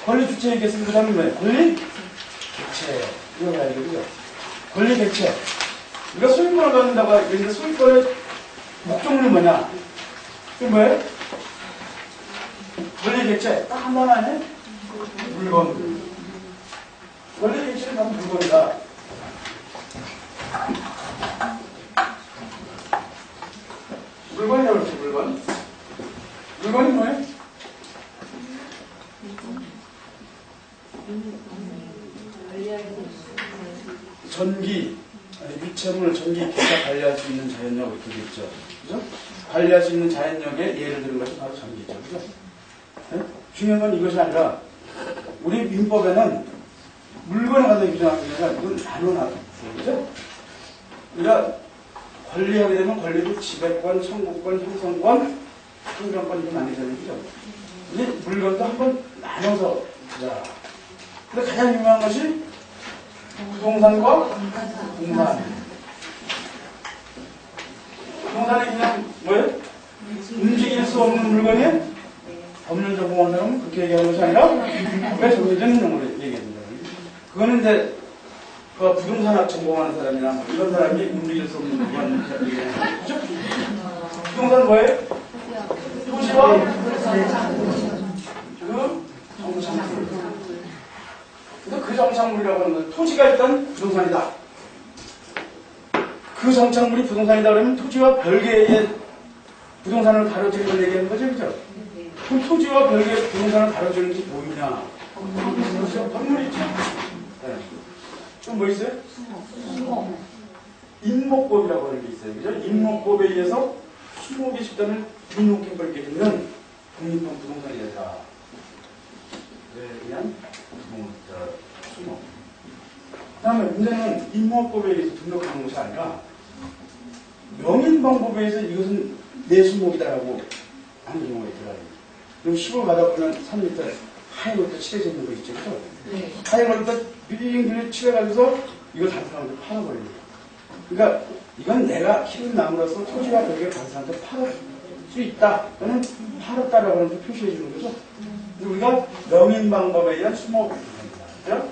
권리 주체 얘기했습니다. 그 다음에 뭐예요? 권리 객체. 이거 봐야 되죠. 권리 객체. 우리가 소유권을 갖는다고 하는데 소유권의 목적물이 뭐냐? 그게 뭐예요? 권리 객체. 딱 한 번 안에 물건. 권리 객체는 다 물건이다. 물건이라고 그러죠, 물건. 물건이 뭐예요? 전기, 유체물, 전기, 기타 관리할 수 있는 자연력 이렇게 돼 있죠. 그죠? 관리할 수 있는 자연력에 예를 들은 것이 바로 전기죠. 그죠? 네? 중요한 건 이것이 아니라 우리 민법에는 물건에 관해서 규정하는 게 아니라 이건 나눠놨어요. 그죠? 우리가 권리하게 되면 권리도 지배권, 청구권, 형성권, 행정권 이렇게 나뉘잖아요. 그죠? 우리 물건도 한번 나눠서 보자. 근데 가장 유명한 것이 부동산과 공산. 부동산이 그냥 뭐예요? 움직일 수 없는 물건이 법률적 공헌사람은 그렇게 얘기하는 것이 아니라 법에 정해진 용어로 얘기해준다. 그거는 이제 그 부동산학 전공하는 사람이나 뭐 이런 사람이 움직일 수 없는 물건 얘기하는 거죠. 부동산 뭐예요? 토지와 그 정착물. 그래서 그 정착물이라고 하는 건 토지가 일단 부동산이다. 그 정착물이 부동산이다 그러면 토지와 별개의 부동산을 다뤄주는 걸 얘기하는 거죠, 그죠? 그럼 토지와 별개의 부동산을 다뤄주는 게 뭐냐? 그렇죠? 건물이죠. 네. 좀 뭐 있어요? 임목법이라고 하는 게 있어요, 그죠? 임목법에 의해서 20개 집단을 등록해버리게 되면 독립한 부동산이 된다. 그냥 수목. 그 다음에 문제는 임목법에 의해서 등록하는 것이 아니라 명인방법에 의해서 이것은 내 수목이다라고 하는 경우가 있더라고요. 그럼 시골 가다 보면 산 밑에 하얀 것도 칠해져 있는 거 있죠, 그죠? 네. 하얀 것도 빙빙 칠해가지고서 이걸 다른 사람한테 팔아버립니다. 그러니까 이건 내가 키운 나무로서 토지와 별개 다른 사람한테 팔을 수 있다. 또는 팔았다라고 하는 걸 표시해 주는 거죠. 그래서 우리가 명인방법에 의한 수목을 합니다. 그죠?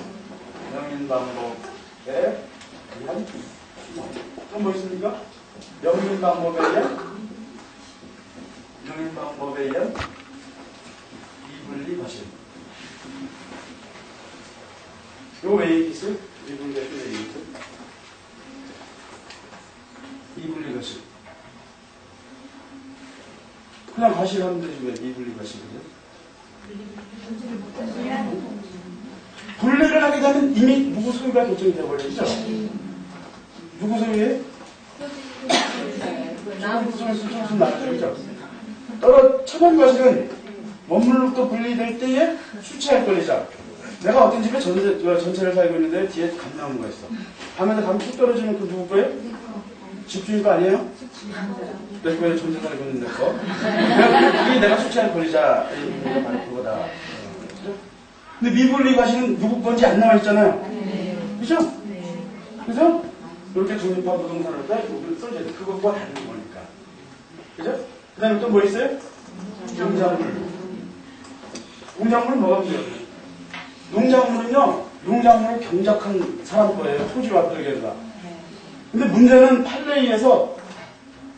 명인방법에 의한 수목. 그럼 뭐 있습니까? 명인방법에 의한 이분리 과실. 이거 왜 얘기했어요? 이분리 과실 왜 얘기했어요? 이분리 과실. 그냥 과실하면 되지 왜 이분리 과실이죠? 하게 되면 이미 누구 소유가 결정이 되어버리죠? 누구 소유에? 조금 나죠, 그죠? 천연과실은 원물로부터 분리될 때에 수치할 권리자. 내가 어떤 집에 전체를 살고 있는데 뒤에 감나무가 있어. 밤에도 감이 툭 떨어지면 그 누구 거예요? 집주인 거 아니에요? 내 거에 전체 살고 있는 내 거. 그게 내가 수치할 권리자. 이게 바로 그거다. 근데 미분리 과실은 누구 건지 안 나와있잖아요. 그죠? 그죠? 이렇게 독립화 부동산을 다 여기 써줘야 돼. 그것과 다른 거니까. 그죠? 그 다음에 또 뭐 있어요? 농작물. 농작물은 뭐가 문제예요? 농작물은요, 농작물을 경작한 사람 거예요. 토지와 별개가. 근데 문제는 판례에 의해서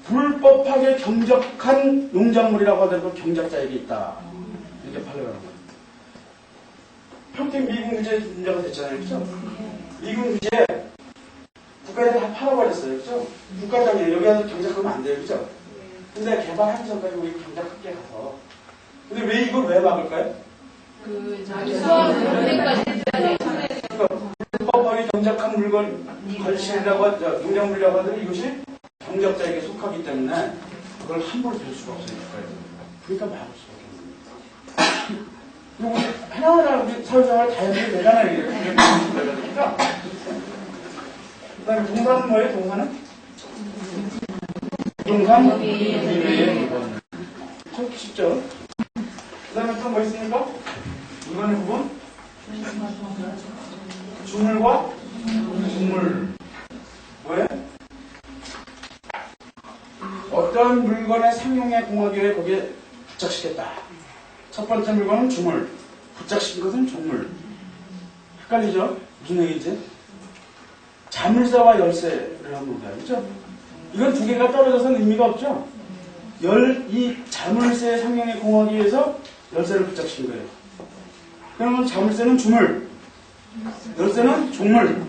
불법하게 경작한 농작물이라고 하더라도 경작자에게 있다. 이렇게 판례가 나온 거예요. 평택 미군 규제 문제가 됐잖아요. 그죠? 미군 규제 국가에서 다 팔아버렸어요. 그죠? 국가장이에요. 여기 와서 경작하면 안 돼요. 그죠? 근데 개발하기 전까지 우리 경작할게 가서. 근데 왜 이걸 왜 막을까요? 불법하게 경작한 물건, 걸실이라고 하죠. 농작물이라고 하더니 이것이 경작자에게 속하기 때문에 그걸 함부로 될 수가 없으니까. 그러니까 막을 수가 없는 거예요. 그리고 하나하나 우리 사회생활 다 해보게 되잖아요. 그러니까. 그 다음에 동사는 뭐예요? 동사는? 동산? 참 쉽죠? 그 다음에 또 뭐 있습니까? 이번에 부분? 주물과 주물. 뭐예요? 어떤 물건의 상용에 공하기에 거기에 부착시켰다. 첫 번째 물건은 주물. 부착시킨 것은 종물. 헷갈리죠? 무슨 얘기지? 자물쇠와 열쇠를 한번 보자. 그죠? 이건 두 개가 떨어져서는 의미가 없죠? 이 자물쇠의 상용에 공하기 위해서 열쇠를 부착시킨 거예요. 그러면 자물쇠는 주물, 열쇠는 종물.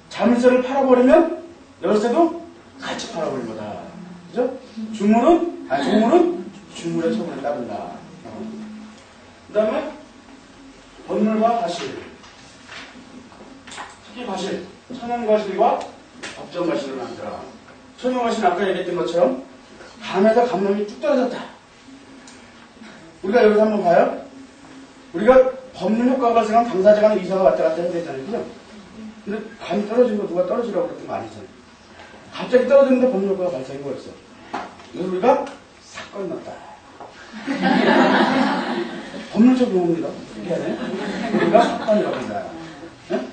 자물쇠를 팔아버리면 열쇠도 같이 팔아버린 거다. 그죠? 종물은 주물의 소문에 따른다. 그 다음에 법률과 과실. 특히 과실. 천연과실과 법정과실을 만들어. 천연과실은 아까 얘기했던 것처럼 감에서 감놈이 뚝 떨어졌다. 우리가 여기서 한번 봐요. 우리가 법률 효과가 발생하면 당사자 간에 이사가 왔다 갔다 해야 되잖아요. 그죠? 근데 감이 떨어진 거 누가 떨어지라고 그랬던 거 아니잖아요. 갑자기 떨어졌는데 법률 효과가 발생한 거였어. 그래서 우리가 사건이 났다. 법률적 용어입니다. 어떻게 해야 돼? 우리가 사건이라고 한다. 네?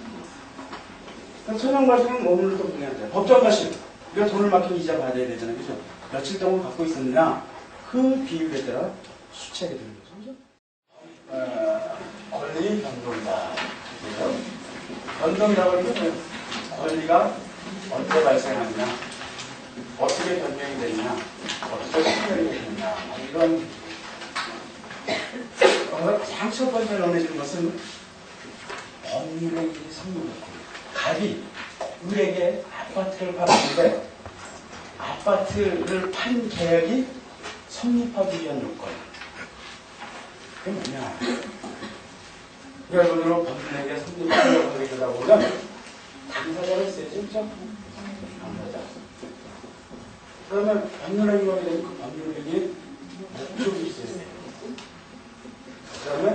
천연과실은 법률로 또 분리한다. 법정과실. 우리가 돈을 맡긴 이자 받아야 되잖아요. 그죠? 며칠 동안 갖고 있었느냐? 그 비율에 따라 수치하게 되는 거죠. 권리 변동이다. 변동이라고 하는 건 권리가 언제 발생하느냐, 어떻게 변경이 되느냐, 어떻게 실현이 되느냐, 이런 가장 첫 번째 논해지는 것은 법률의 성립이었고, 갑이 우리에게 아파트를 팔았는데 아파트를 판 계약이 성립하기 위한 요건. 그게 뭐냐? 결론으로 법률에게 성립하려고 하게 되다 보면 당사자가 있어야지, 그죠? 당사자. 그러면 법률행위가 하게 되면 그 법률행위에 목적이 있어야 돼요. 그 다음에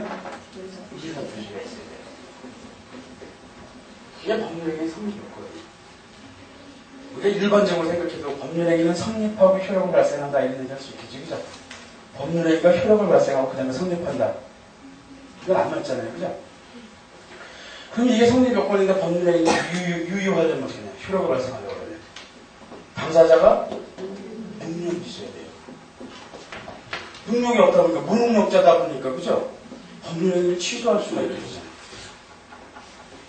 의사표시가 있어야 돼요. 그게 법률행위의 성립이었거든요. 우리가 일반적으로 생각해도 법률행위는 성립하고 효력을 발생한다 이런 얘기 할 수 있겠지, 그죠? 법률행위가 효력을 발생하고 그 다음에 성립한다. 그건 안 맞잖아요, 그죠? 그럼 이게 성립 요건인데 법률행위가 유효하려면 어떻게 되냐? 효력을 발생하려고 그러면 당사자가 능력이 있어야 돼요. 능력이 없다 보니까 무능력자다 보니까, 그죠? 법률행위를 취소할 수가 있게 되잖아요.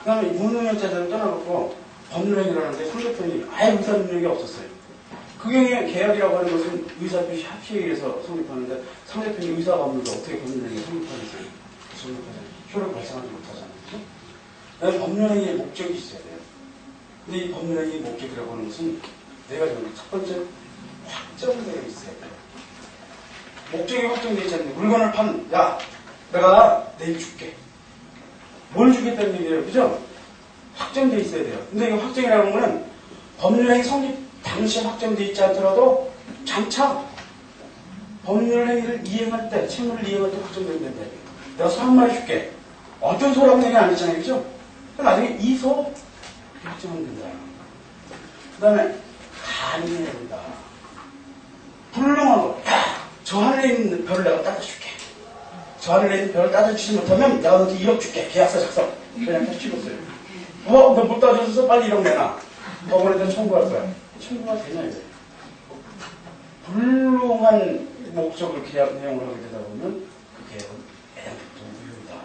그 다음에 무능력자들은 떠나놓고 법률행위라는 게 상대편이 아예 의사 능력이 없었어요. 그 경우에 계약이라고 하는 것은 의사표시 합의에 의해서 성립하는데 상대편이 의사가 없는데 어떻게 법률행위가 성립하겠어요? 효력을 발생하지 못하잖아요. 그다음에 법률행위의 목적이 있어야 돼요. 근데 이 법률행위의 목적이라고 하는 것은 내가 정말 첫 번째 확정되어 있어야 돼요. 목적이 확정되어 있지 않는데 물건을 야, 내가 내일 줄게. 뭘 주겠다는 얘기예요. 그죠? 확정돼 있어야 돼요. 근데 이 확정이라는 거는 법률행위 성립 당시에 확정돼 있지 않더라도 장차 법률행위를 이행할 때, 책무를 이행할 때 확정된다는데 내가 소 한 마리 줄게. 어떤 소라고 얘기 안 했잖아요. 그죠? 나중에 이 소 확정하면 된다. 그 다음에 가능해야 된다. 불능한 거. 야, 저 하늘에 있는 별을 내가 따다줄게. 저 하늘에 있는 별을 따다주지 못하면 내가 너한테 1억 줄게. 계약서 작성. 그냥 해서 찍었어요. 너 못 따줘서 빨리 1억 내놔. 법원에다 청구할 거야. 청구가 되냐 이거예요. 불능한 목적으로 계약 내용을 하게 되다 보면 그 계약은 애당부터 무효다.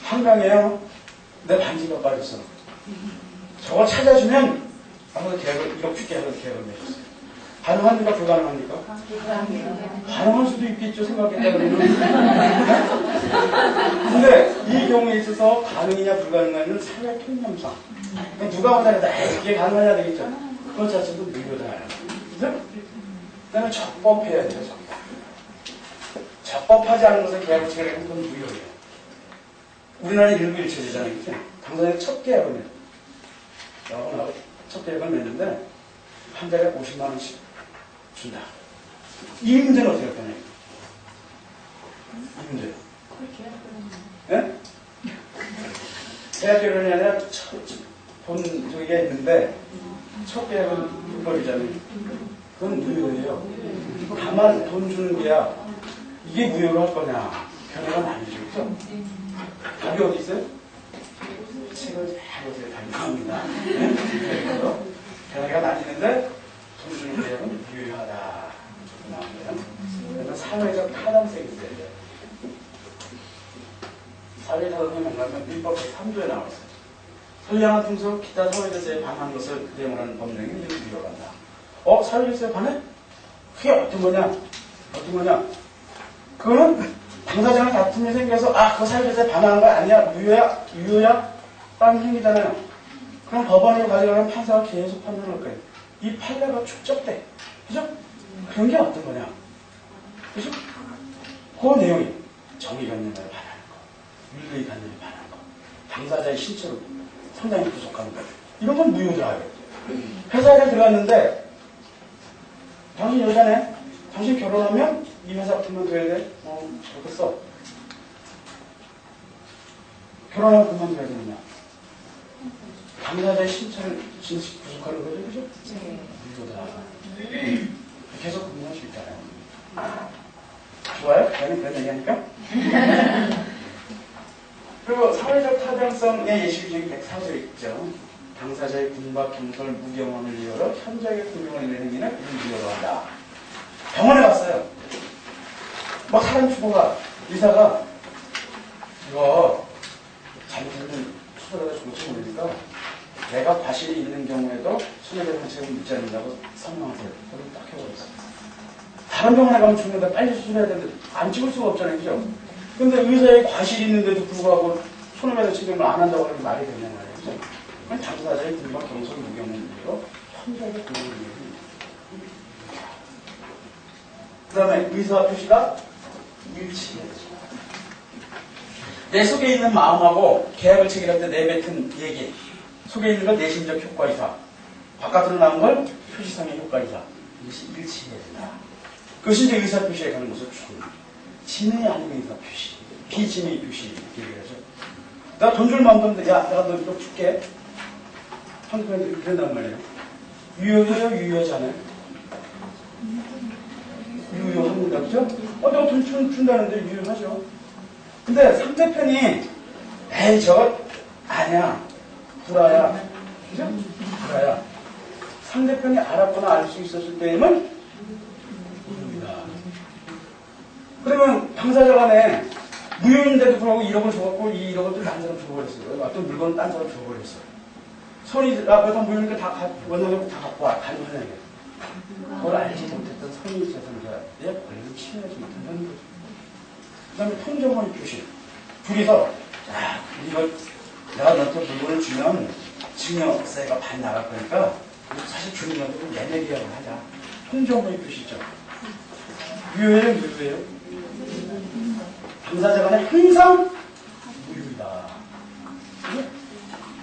한강에요. 내 반지가 빠졌어. 저거 찾아주면 아무도 계약을 1억 줄게 하고 계약을 맺었어요. 가능합니까? 불가능합니까? 가능할 수도 있겠죠. 생각했다면. 근데 이 경우에 있어서 가능이냐 불가능하냐는 사회 통념상 누가 원하냐 이게 가능하냐 되겠죠. 그것 자체도 무효다. 그죠? 그다음에 적법해야 돼요. 적법. 적법하지 않은 것을 계약을 체결하는 건 무효예요. 우리나라는 일부 일처제잖아요. 그죠? 당사자가 첫 계약을 맺어요. 나하고 첫 계약을 맺는데 한 달에 50만 원씩 준다. 이 문제는 어떻게 할 거냐? 이 문제. 예? 계약 결혼이 아니라 본 저기가 있는데 첫 계약은 불법이잖아요. 그건 무효예요. 다만 돈 주는 게야 이게 무효로 할 거냐? 변화가 아니죠. 그죠? 답이 어디 있어요? 책을 잘 보세요. 답이 나옵니다. 변화가 나뉘는데 돈 주는 계약은 유효하다. 나옵니다. 그래서 사회적 타당성이 있어야 돼요. 사회적 타당성이 뭔가면 민법 3조에 나와있어요. 선량한 풍속 기타 사회질서에 반한 것을 대응하는 법령이 유효한다. 사회질서에 반해? 그게 어떤 거냐? 그거는 당사자랑 다툼이 생겨서 그 사회질서에 반하는 거 아니야? 유효야? 라는 행위잖아요. 그럼 법원으로 가져가면 판사가 계속 판단할 거예요. 이 판례가 축적돼. 그죠? 그런 게 어떤 거냐? 그죠? 그 내용이 정의관념을 반하는 거, 윤리관념을 반하는 거, 당사자의 신체로 상당히 부족한 거. 이런 건 무효더라고요. 회사에 들어갔는데, 당신 여자네? 당신 결혼하면 이 회사 그만둬야 돼? 좋겠어. 결혼하면 그만둬야 되느냐? 당사자의 신체를 진식 부족하는 거죠, 그죠? 네. 무효다. 계속 근무할 수 있잖아요. 좋아요? 나는 그런 얘기하니까? 그리고 사회적 타당성의 예시 중에 104조 있죠. 당사자의 군박, 경솔, 무경험을 이유로 현저하게 공경을 있는 행위는 무효로 한다. 병원에 갔어요. 사람 죽어가 의사가 이거 잘못하면 수술하다 죽을지 모르니까 내가 과실이 있는 경우에도 손해배상 책임을 묻지 않는다고 선명하세요. 그걸 딱 해버렸어요. 다른 병원에 가면 죽는데 빨리 수술해야 되는데 안 찍을 수가 없잖아요. 그죠? 근데 의사에 과실이 있는데도 불구하고 손해배상 책임을 안 한다고 하는 게 말이 되냐 말이에요. 그죠? 그건 당사자의 불과 경솔 무경험으로 현저하게 공격을 합니다. 그 다음에 의사 표시가 일치해야죠. 내 속에 있는 마음하고 계약을 체결할 때 내뱉은 얘기, 속에 있는 건 내심적 효과이사, 바깥으로 나온 걸 표시상의 효과이사. 이것이 일치해야 된다. 그것이 이제 의사 표시에 가는 것을 주는 진의 아닌 의사 표시, 비진의 표시 얘기를 하죠. 내가 돈 줄 마음도 없는데 야 내가 너 이거 줄게. 한국인들이 그런단 말이에요. 유효해요? 유효하지 않아요? 유효합니다. 그죠? 내가 돈 준다는데 유효하죠. 근데 상대편이 에이 저거 아니야. 불화야. 그죠? 불화야. 상대편이 알았거나 알 수 있었을 때에는 무효입니다. 그러면 당사자 간에 무효인데도 불구하고 1억을 줘갖고 이 1억을 또 다른 사람 줘버렸어요. 어떤 물건을 딴 사람 줘버렸어요. 손이 그래서 무효니까 다 원하는 다 갖고 와. 가능하냐. 그걸 알지 못했던 선의 재산자의 권리를 침해하지 못한다는 거죠. 그 다음에 통정의 표시. 둘이서 이거 내가 너한테 물건을 주면 증여세가 반 나갈 거니까 사실 주는 것도 매매 계약을 하자. 통정의 표시죠. 유효해요? 무효해요? 당사자 간에 항상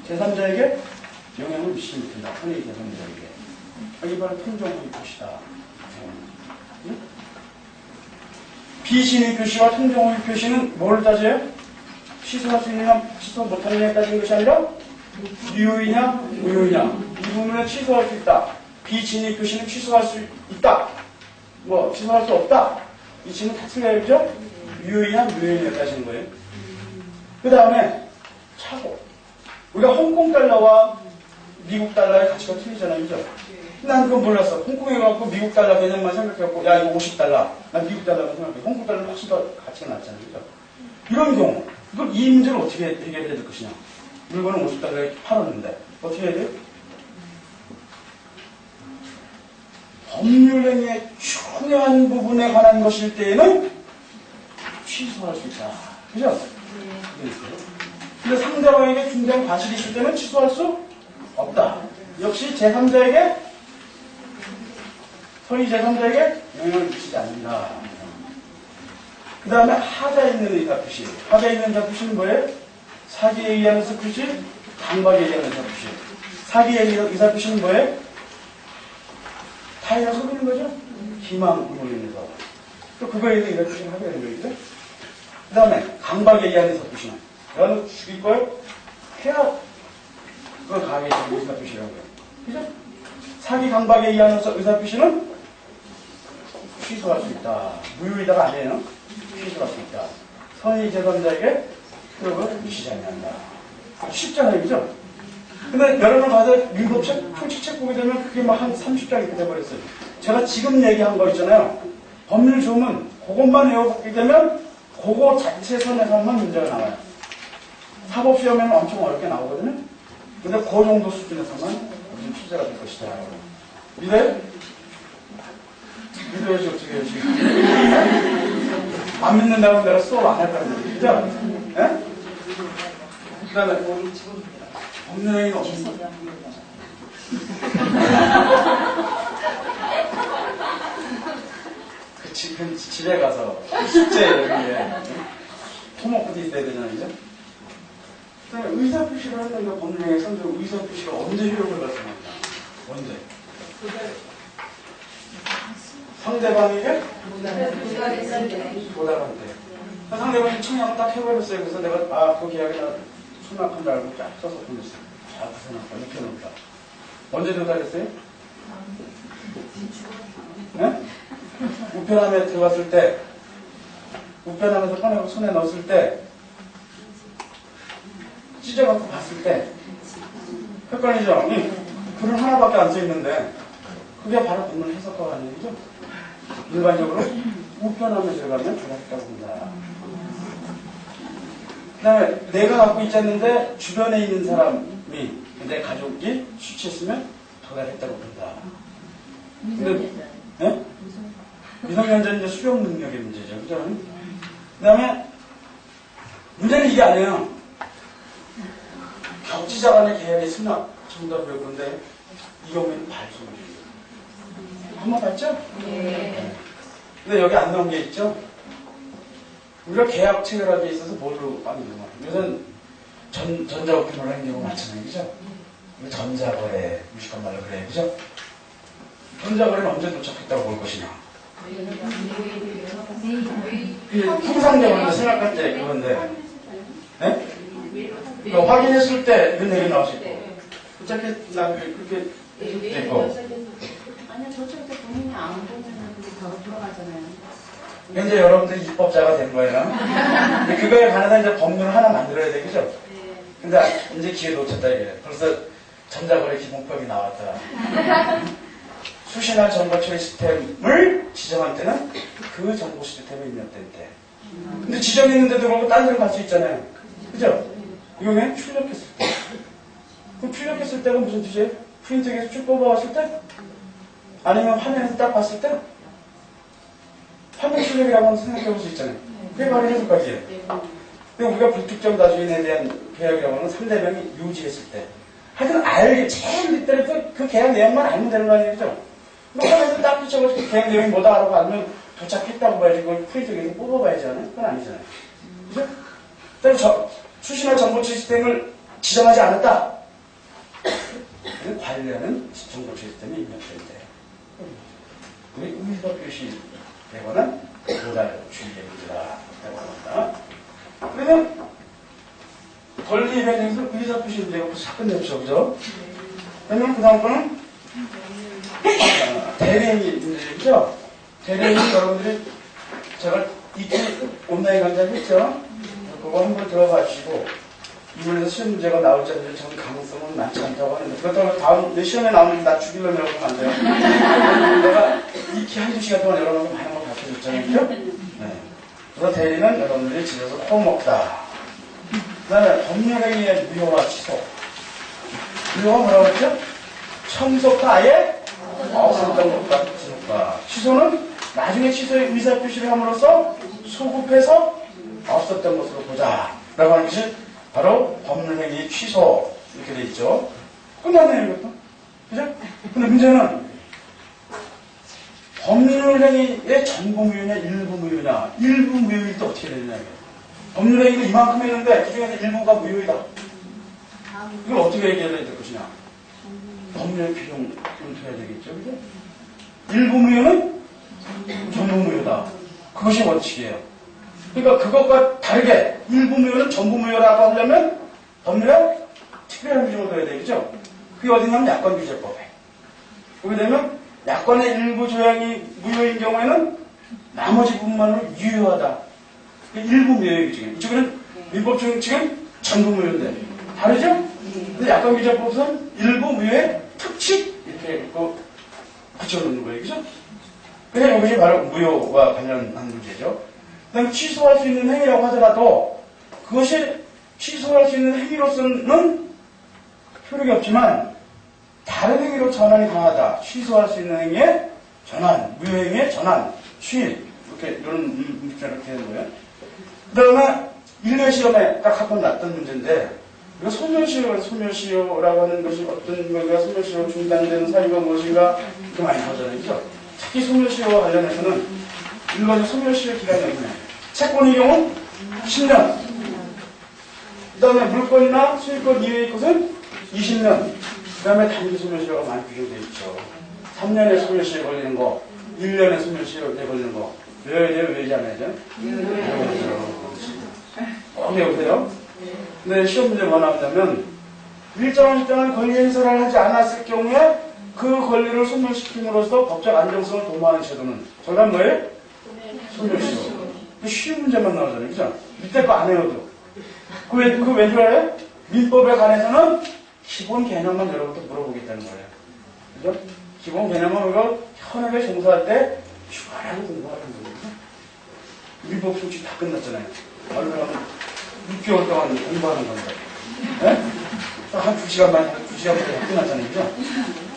제3자에게 영향을 미치지 못한다. 흔히 제3자에게. 이게 바로 통정호의 표시다. 응? 비진의 표시와 통정호의 표시는 뭘 따져요? 취소할 수 있느냐, 취소 못하느냐에 따지는 것이 아니라 유효이냐, 무효이냐. 이 부분을 취소할 수 있다. 비진의 표시는 취소할 수 있다. 뭐, 취소할 수 없다. 이 질문 다 틀려야죠? 유효이냐, 무효이냐에 따지는 거예요. 그 다음에, 차고. 우리가 홍콩 달러와 미국 달러의 가치가 틀리잖아요. 그죠? 난 그건 몰랐어. 홍콩에 가고 미국 달러 개념만 생각해갖고, 야, 이거 50달러. 난 미국 달러만 생각해. 홍콩 달러는 훨씬 더 가치가 낮잖아요. 그죠? 이런 경우, 그럼 이 문제를 어떻게 해결해야 될 것이냐. 물건은 50달러에 팔았는데, 어떻게 해야 돼요? 법률행위의 중요한 부분에 관한 것일 때에는 취소할 수 있다. 그죠? 근데 상대방에게 중대한 과실이 있을 때는 취소할 수 없다. 역시 제3자에게, 소위 제3자에게 영향을 미치지 않는다. 그 다음에 하자 있는 의사 표시. 하자 있는 의사 표시는 뭐예요? 사기에 의한 의사 표시, 강박에 의한 의사 표시. 사기에 의한 의사 표시는 뭐예요? 타인을 속이는 거죠? 희망, 의문에서. 또 그거에 의한 의사 표시를 하게 되는 거죠? 그 다음에 강박에 의한 의사 표시는 내가 너 죽일 거예요? 해야 그걸 가하게 되는 의사 표시라고요. 그죠? 사기 강박에 의한 의사 표시는 취소할 수 있다. 무효이다가 아니에요. 취소할 수 있다. 선의 제3자에게 효력을 미치지 않는다. 쉽잖아요. 그죠? 근데 여러분 가서 민법책, 총칙책 보게 되면 그게 막 한 30장 이렇게 돼버렸어요. 제가 지금 얘기한 거 있잖아요. 법률 조문, 그것만 외워보게 되면 그거 자체 선에서만 문제가 나와요. 사법시험에는 엄청 어렵게 나오거든요. 근데 그 정도 수준에서만 무슨 취재가 될 것이다. 믿어요? 믿어야지 어떻게 해야지. 안 믿는다고 내가 수업 안 했다는 얘기죠? 예? 그 다음에 법률행위가 없습니다. 그 집에 가서 숙제 여기에 토목부터 있어야 되잖아요. 그죠? 그 다음에 의사표시를 하는데 법률행위에서 의사표시가 언제 효력을 발생합니다. 언제? 상대방에게 도달할 때. 상대방이 청약을 딱 해버렸어요. 그래서 내가 그 계약에 나 수납한 줄 알고 쫙 써서 보냈어요. 잘 부숴놨다. 묵혀놓다. 언제 도달했어요? 네? 우편함에 들어갔을 때, 우편함에서 꺼내고 손에 넣었을 때, 찢어갖고 봤을 때, 헷갈리죠? 글은 하나밖에 안 써있는데, 그게 바로 법문 해석과 아니에요. 일반적으로 우편함에 들어가면 도달했다고 합니다. 그 다음에 내가 갖고 있지 않는데 주변에 있는 사람이 내 가족이 수취했으면 도달했다고 본다. 근데 네? 미성년자는 이제 수용 능력의 문제죠. 그죠? 그 다음에 문제는 이게 아니에요. 격지자 간의 계약의 승낙 정답을 건데 이 경우에는 발송이에요. 한번 봤죠? 네. 근데 여기 안 나온 게 있죠? 우리가 계약 체결하기에 있어서 뭘로 많이 이용하죠? 요새는 전자우편으로 하는 경우가 많잖아요. 그죠? 전자거래, 무식한 말로 그래요. 그죠? 전자거래는 언제 도착했다고 볼 것이냐? 통상적으로 생각할 때 그건데, 네? 그러니까 확인했을 때 이런 얘기 나올 수 있고, 도착했나 그렇게 됐고. 아니요, 저쪽에 본인이 안 보면 그게 바로 돌아가잖아요. 이제 여러분들이 입법자가 된 거예요. 근데 그거에 관해서 이제 법률을 하나 만들어야 돼, 그죠? 근데 이제 기회 놓쳤다, 이게. 벌써 전자거래 기본법이 나왔다. 수신할 정보 처리 시스템을 지정할 때는 그 정보 시스템에 입력될 때. 근데 지정했는데도 그러고 딴 데로 갈 수 있잖아요. 그죠? 이거는 출력했을 때. 그럼 출력했을 때가 무슨 뜻이에요? 프린트기에서 쭉 뽑아왔을 때? 아니면 화면에서 딱 봤을 때? 화면 출력이라고 생각해 볼 수 있잖아요. 그게 바로 해석까지예요. 근데 우리가 불특정 다수인에 대한 계약이라고 하는 상대방이 유지했을 때. 하여튼 알게 제일 밑에는 그 계약 내용만 알면 되는 거 아니겠죠? 화면에서 딱 붙여가지고 계약 내용이 뭐다 하라고 알면 도착했다고 봐야지 그걸 프린트기에서 뽑아봐야지 않아요? 그건 아니잖아요. 그죠? 그다음에 수신할 정보 시스템을 지정하지 않았다. 관리하는 정보 시스템이 입력된대. 우리 의사 표시 대거는 도달 주의의 문제다라고 합니다. 그러면 권리 입장에서 의사 표시 문제가 벌써 끝냈죠, 그죠? 그러면 그 다음 거는 대리행위 문제죠. 대리행위 여러분들이 제가 이틀 온라인 강좌를 했죠. 그거 한번 들어가시고 이번에서 시험 문제가 나올지 안 될지 저는 가능성은 많지 않다고 하는데 그렇다고 다음 내 시험에 나오는 게 나 죽이려면 여러분 안 돼요. 내가 익히 한두 시간 동안 여러분한테 많은 걸 가르쳐줬잖아요. 그죠? 네. 그래서 대리는 여러분들이 집에서 꼭 먹다. 그 다음에 법률행위의 무효와 취소. 무효가 뭐라고 했죠? 청소가 아예 없었던 것과 취소가. 취소는 나중에 취소의 의사표시를 함으로써 소급해서 없었던 것으로 보자. 라고 하는 것이 바로 법률행위 취소. 이렇게 돼 있죠. 끝났네요, 이것도. 그죠? 근데 문제는 법률행위의 전부 무효냐, 일부 무효냐. 일부 무효일 때 어떻게 되느냐. 법률행위는 이만큼 했는데 그 중에서 일부가 무효이다. 이걸 어떻게 얘기해야 될 것이냐. 법률 규정을 둬야 되겠죠. 그죠? 일부 무효는 전부 무효다. 그것이 원칙이에요. 그러니까 그것과 다르게 일부 무효는 전부 무효라고 하려면 법률에 특별한 규정을 둬야 되겠죠. 그게 어디냐면 야권규제법에. 그렇게 되면 야권의 일부 조항이 무효인 경우에는 나머지 부분만으로 유효하다. 일부 무효의 규정이에요. 이쪽에는 민법 측은 전부 무효인데 다르죠? 근데 야권규제법은 일부 무효의 특칙 이렇게 붙여놓는 거예요. 그죠? 그래서 이것이 바로 무효와 관련한 문제죠. 그 다음에 취소할 수 있는 행위라고 하더라도 그것이 취소할 수 있는 행위로서는 효력이 없지만 다른 행위로 전환이 강하다. 취소할 수 있는 행위의 전환, 무효행위의 전환, 취입 이렇게 이런 문제가 이렇게 되는 거예요. 그 다음에 1년 시험에 딱 한 번 났던 문제인데 이거 소멸시효라고 하는 것이 어떤 것인가, 소멸시효 중단되는 사유가 무엇인가 이렇게 많이 나오잖아요. 그죠? 특히 소멸시효와 관련해서는 일반적 소멸시효 기간이 있네. 채권의 경우 10년. 그 다음에 물권이나 수익권 이외의 것은 20년. 그 다음에 단기 소멸시효가 많이 규정되어 있죠. 3년에 소멸시효에 걸리는 거, 1년에 소멸시효에 걸리는 거. 외워야 외우지 않아야죠? 외우세요. 근데 시험 문제 뭐 나오냐면 일정한 시점에 권리 행사를 하지 않았을 경우에 그 권리를 소멸시킴으로써 법적 안정성을 도모하는 제도는 정답 뭐예요? 소멸시효. 쉬운 문제만 나오잖아요. 그죠? 밑에 거 안 외워도. 그거 왜 좋아해요? 민법에 관해서는 기본 개념만 여러분한테 물어보겠다는 거예요. 그죠? 기본 개념은 이거 현역에 종사할 때 휴가라고 공부하는 거예요. 민법 솔직히 다 끝났잖아요. 얼마나 6개월 동안 공부하는 건데. 네? 한 2시간만, 2시간만 끝났잖아요. 그죠?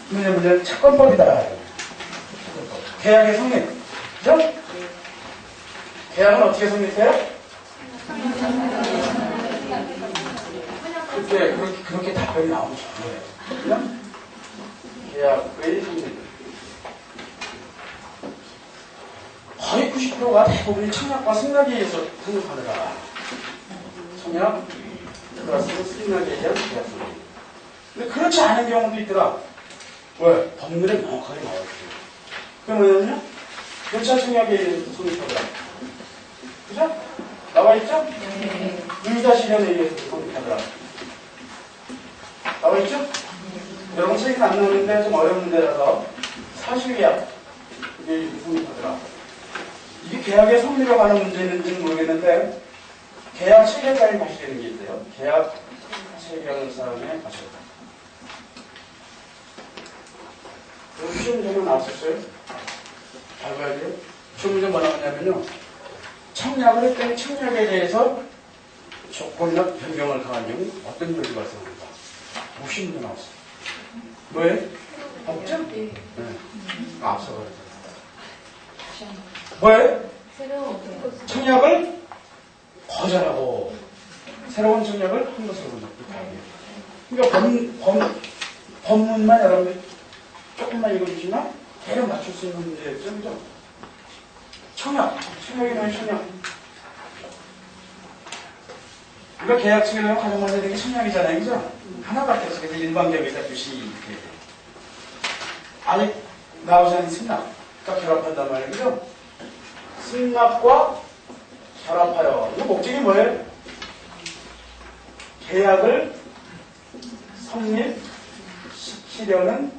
근데 문제는 채권법이다. 계약의 성립. 그죠? 계약은 어떻게 성립해요? 그렇게 답변이 나오면 좋은 거예요. 그죠? 계약의 성립. 거의 90%가 대부분이 청약과 승낙에 의해서 성립하느라. 청약, 플러스 승낙에 의한 계약 성립. 근데 그렇지 않은 경우도 있더라. 왜? 법률에 명확하게 나와 있어요. 그게 뭐냐면요? 교차 청약에 의해서 성립하더라. 그죠? 나와 있죠? 네. 의사 실현에 의해서 성립하더라. 나와 있죠? 여러분 책은 안 나오는데 좀 어려운 문제라서 사실계약 이게 성립하더라. 이게 계약의 성립에 관한 문제인지는 모르겠는데 계약 체결사에 발시되는 게 있어요. 계약 체결사에 발시된다. 시험 문제가 나왔었어요. 잘 봐야 돼요. 시험 문제 뭐 나왔냐면요. 청약을 했더니 청약에 대해서 조건력 변경을 가한 경우 어떤 결이 발생합니다. 시험 문제 나왔어요. 뭐예요? 없죠? 네. 앞서가요. 뭐예요? 청약을 거절하고 새로운 청약을 한 것으로 그러니까 법문만 여러분들 조금만 읽어주시면 대략 맞출 수 있는 문제였죠. 그죠? 청약이 뭐예요? 청약. 우리가 계약 측에서 가장 먼저 되는 게 청약이잖아요. 그죠? 하나밖에 없어. 그래서 일반계약 의사 표시 이렇게 아직 나오지 않은 승낙과 결합한단 말이에요. 그죠? 승낙과 결합하여. 이 목적이 뭐예요? 계약을 성립시키려는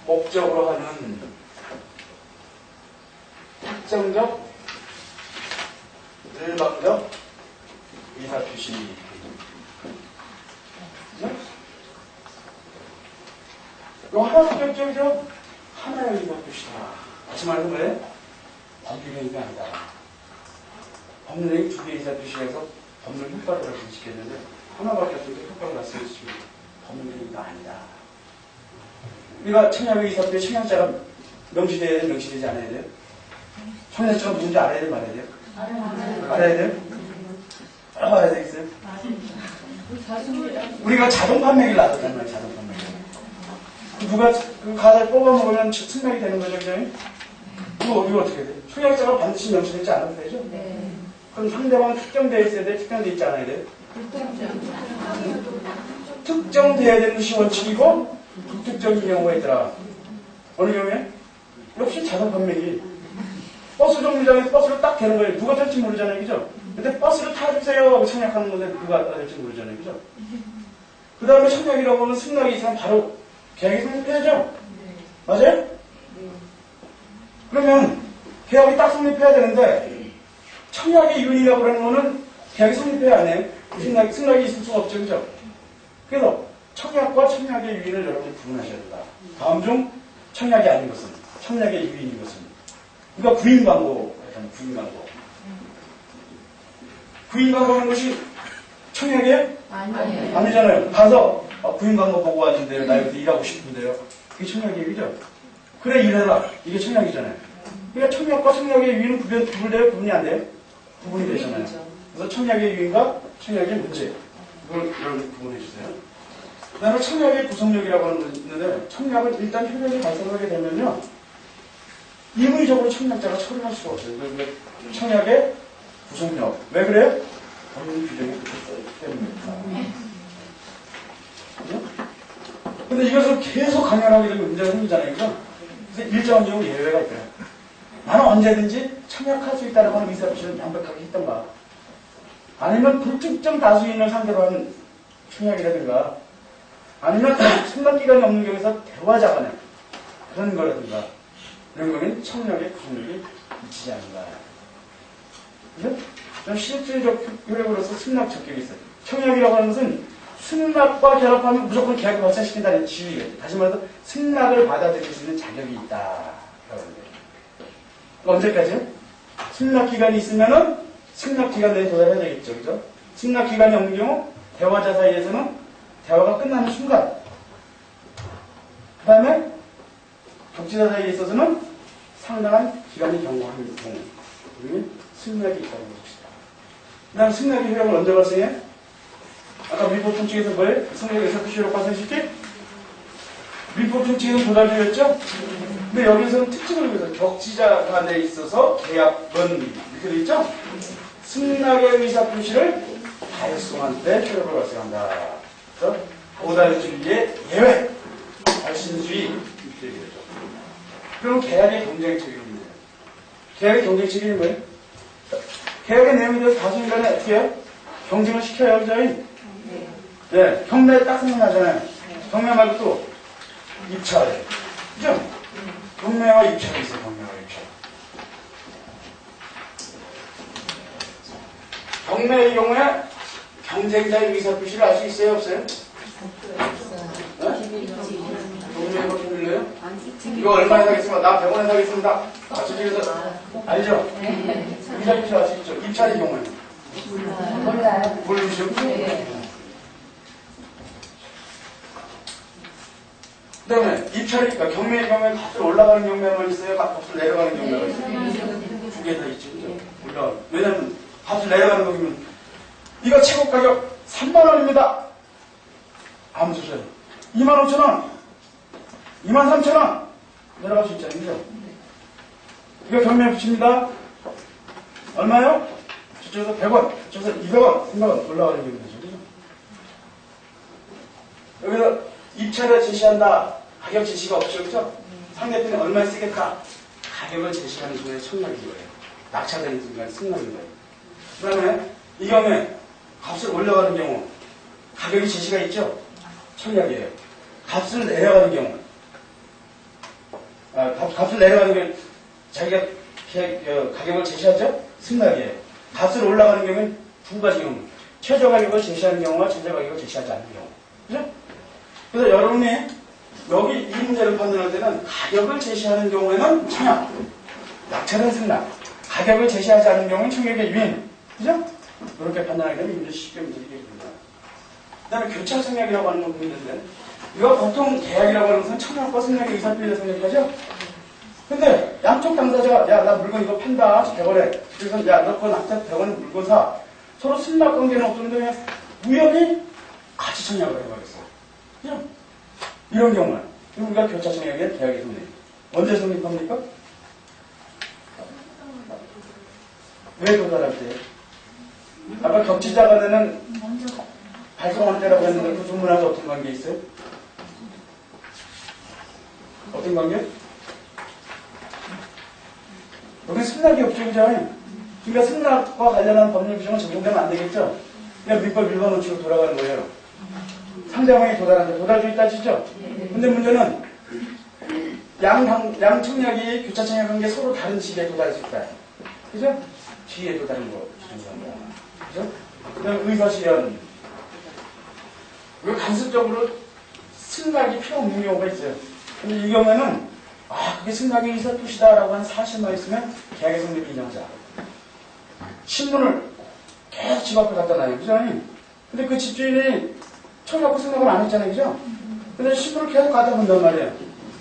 목적으로 하는 특정적, 일방적 의사표시. 이거 하나 합격적이죠? 하나의 의사표시다. 다시 말하는 거예요? 법률행위가 아니다. 법률행위 두 개의 의사표시에서 법률 효과를 지켰는데 하나밖에 없는데 효과가 났을 수 있는 법률행위가 아니다. 우리가 청약의 의사표시 청약자가 명시돼야 돼, 명시되지 않아야 돼요? 청약자가 누군지 알아야 돼, 말아야 돼요? 알아야 돼요? 알아야 되겠어요? 우리가 자동 판매기를 놔뒀단 말이에요, 자동 판매기. 누가 그 가사를 뽑아먹으면 승낙이 되는 거죠, 그죠? 이거 어떻게 돼요? 청약자가 반드시 명시되지 않아도 되죠? 네. 그럼 상대방은 특정되어 있어야 돼, 특정되어 있지 않아야 돼요? 특정되어야 되는 것이 원칙이고, 불특정인 경우가 있더라. 어느 경우에? 역시 자동 판매기. 버스 정류장에서 버스를 딱 대는 거예요. 누가 탈지 모르잖아요, 그죠? 근데 버스를 타주세요 하고 청약하는 건데 누가 탈지 모르잖아요, 그죠? 그 다음에 청약이라고 하면 승낙이 있으면 바로 계약이 성립해야죠? 맞아요? 그러면 계약이 딱 성립해야 되는데 청약의 이윤이라고 그러는 거는 계약이 성립해야 안 해요? 승낙이 있을 수가 없죠, 그죠? 그래서 청약과 청약의 유인을 여러분이 구분하셔야 된다. 다음 중 청약이 아닌 것은, 청약의 유인인 것은. 그러니까 구인광고, 구인광고. 구인광고라는 것이 청약에 아니잖아요. 가서 구인광고 보고 왔는데요. 나 여기서 일하고 싶은데요. 그게 청약의 유인이죠. 그래 일해라. 이게 청약이잖아요. 그러니까 청약과 청약의 유인은 구분돼요? 구분이 안 돼요? 구분이 되잖아요. 그래서 청약의 유인과 청약의 문제. 이걸 여러분 구분해 주세요. 그 다음에 청약의 구성력이라고 하는 거 있는데, 청약은 일단 효력이 발생하게 되면요, 임의적으로 청약자가 처리할 수가 없어요. 청약의 구성력. 왜 그래요? 법률 규정이 그렇게 써있기 때문입니다. 근데 이것을 계속 강연하게 되면 문제가 생기잖아요. 그죠? 그래서 일정한 경우 예외가 있어요. 나는 언제든지 청약할 수 있다는 하는 의사표시를 명백하게 했던가. 아니면 불특정 다수인을 상대로 하는 청약이라든가, 아니면 승낙기간이 없는 경우에서 대화자 간에 그런 거라든가, 이런 거는 청약의 구성력이 미치지 않는다. 그죠? 좀 실질적 효력으로서 승낙 적격이 있어요. 청약이라고 하는 것은 승낙과 결합하면 무조건 계약을 발생시킨다는 지위예요. 다시 말해서 승낙을 받아들일 수 있는 자격이 있다. 언제까지요? 승낙기간이 있으면은 승낙기간 내에 도달해야 되겠죠. 그죠? 승낙기간이 없는 경우 대화자 사이에서는 대화가 끝나는 순간, 그 다음에 독지자 사이에 있어서는 상당한 기간이 경과하는 경우, 그러면 승낙이 있다는 것입니다. 그 다음 승낙의 효력은 언제 발생해? 아까 민법청 측에서 뭐예요? 승낙에서 표시효력 발생시키? 민법청 측에서는 도달주였죠? 근데 여기서는 특징을 위해서 격지자 간에 있어서 계약은 이렇게 되어 있죠? 승낙의 의사표시를 달성한 때 효력을 발생한다. 그래서 오달주의의 예외, 발신주의 이렇게 얘기하죠. 그럼 계약의 경쟁 책임입니다. 계약의 경쟁 책임이 뭐예요? 계약의 내용에 대해서 다수인간에 어떻게 해요? 경쟁을 시켜요, 그죠? 네, 경매 딱 생각나잖아요. 경매 말고 또 입찰, 그죠? 경매와 입찰이 있어요, 경매와 입찰. 경매의 경우에 경쟁자의 의사표시를 알 수 있어요, 없어요? 네? 경매가 비밀래요? 이거 얼마에 사겠습니까? 나 100원에 사겠습니다. 저쪽에서 알죠? 의사표시 알 수 있죠? 입찰의 경우에는 몰라요. 모르시죠? 그 다음에 입찰이, 그러니까 경매의 경우에 값을 올라가는 경매만 있어요? 값을 내려가는 경매가 있어요? 두 개 다 있죠. 올라가. 왜냐면 값을 내려가는 거면 이거 최고 가격 3만원입니다. 아무 소리예요. 25,000원, 23,000원 내려갈 수 있잖아요. 그죠? 이거 경매에 붙입니다. 얼마요? 저쪽에서 100원, 저쪽에서 200원, 300원 올라가는 경우죠. 그죠? 여기서 입찰에 제시한다 가격 제시가 없죠, 그죠? 상대편이 얼마에 쓰겠다. 가격을 제시하는 순간에 청약인 거예요. 낙찰되는 순간에 승낙인 거예요. 그 다음에 이 경우에 값을 올려가는 경우 가격이 제시가 있죠? 청약이에요. 값을 내려가는 경우 값을 내려가는 경우 자기가 가격을 제시하죠? 승낙이에요. 값을 올라가는 경우는 두 가지 경우. 최저 가격을 제시하는 경우와 최저 가격을 제시하지 않는 경우. 그죠? 그래서 여러분이 여기 이 문제를 판단할 때는 가격을 제시하는 경우에는 청약, 낙찰은 승낙, 가격을 제시하지 않는 경우는 청약의 유인. 그죠? 이렇게 판단하게 되면 이 문제 쉽게 문제를 됩니다. 그 다음에 교차 청약이라고 하는 건 있는데, 이거 보통 계약이라고 하는 것은 청약과 승낙의 의사표시에서 생각하죠? 근데 양쪽 당사자가 야, 나 물건 이거 판다. 100원에. 그래서 야, 너 그거 낙찰 100원에 물건 사. 서로 승낙 관계는 없었는데 그냥 우연히 같이 청약을 해버렸어요. 그죠? 이런 경우는 우리가 교차 청약에 계약의 성립. 언제 성립합니까? 왜 도달할 때? 아까 겹치자 간에는 발송할 때라고 했는데 그 두 문화가 어떤 관계 있어요? 어떤 관계? 여기 승낙이 없죠, 그죠? 그러니까 승낙과 관련한 법률 규정은 적용되면 안 되겠죠? 그냥 민법 일반 원칙으로 돌아가는 거예요. 상대방이 도달한다. 도달주의 따지죠? 근데 문제는 양 청약이 교차 청약 관계 서로 다른 시기에 도달할 수 있다. 그죠? 시기에 도달하는 거 주장합니다. 그죠? 그다음 의사실현. 이거 간접적으로 승낙이 필요 없는 경우가 있어요. 근데 이 경우에는 그게 승낙의 의사표시다라고 하는 사실만 있으면 계약의 성립을 인정하자. 신문을 계속 집 앞에 갖다 놔요. 그죠? 근데 그 집주인이 청약하고 승낙을 안 했잖아요. 그죠? 근데 신문을 계속 갖다 본단 말이에요.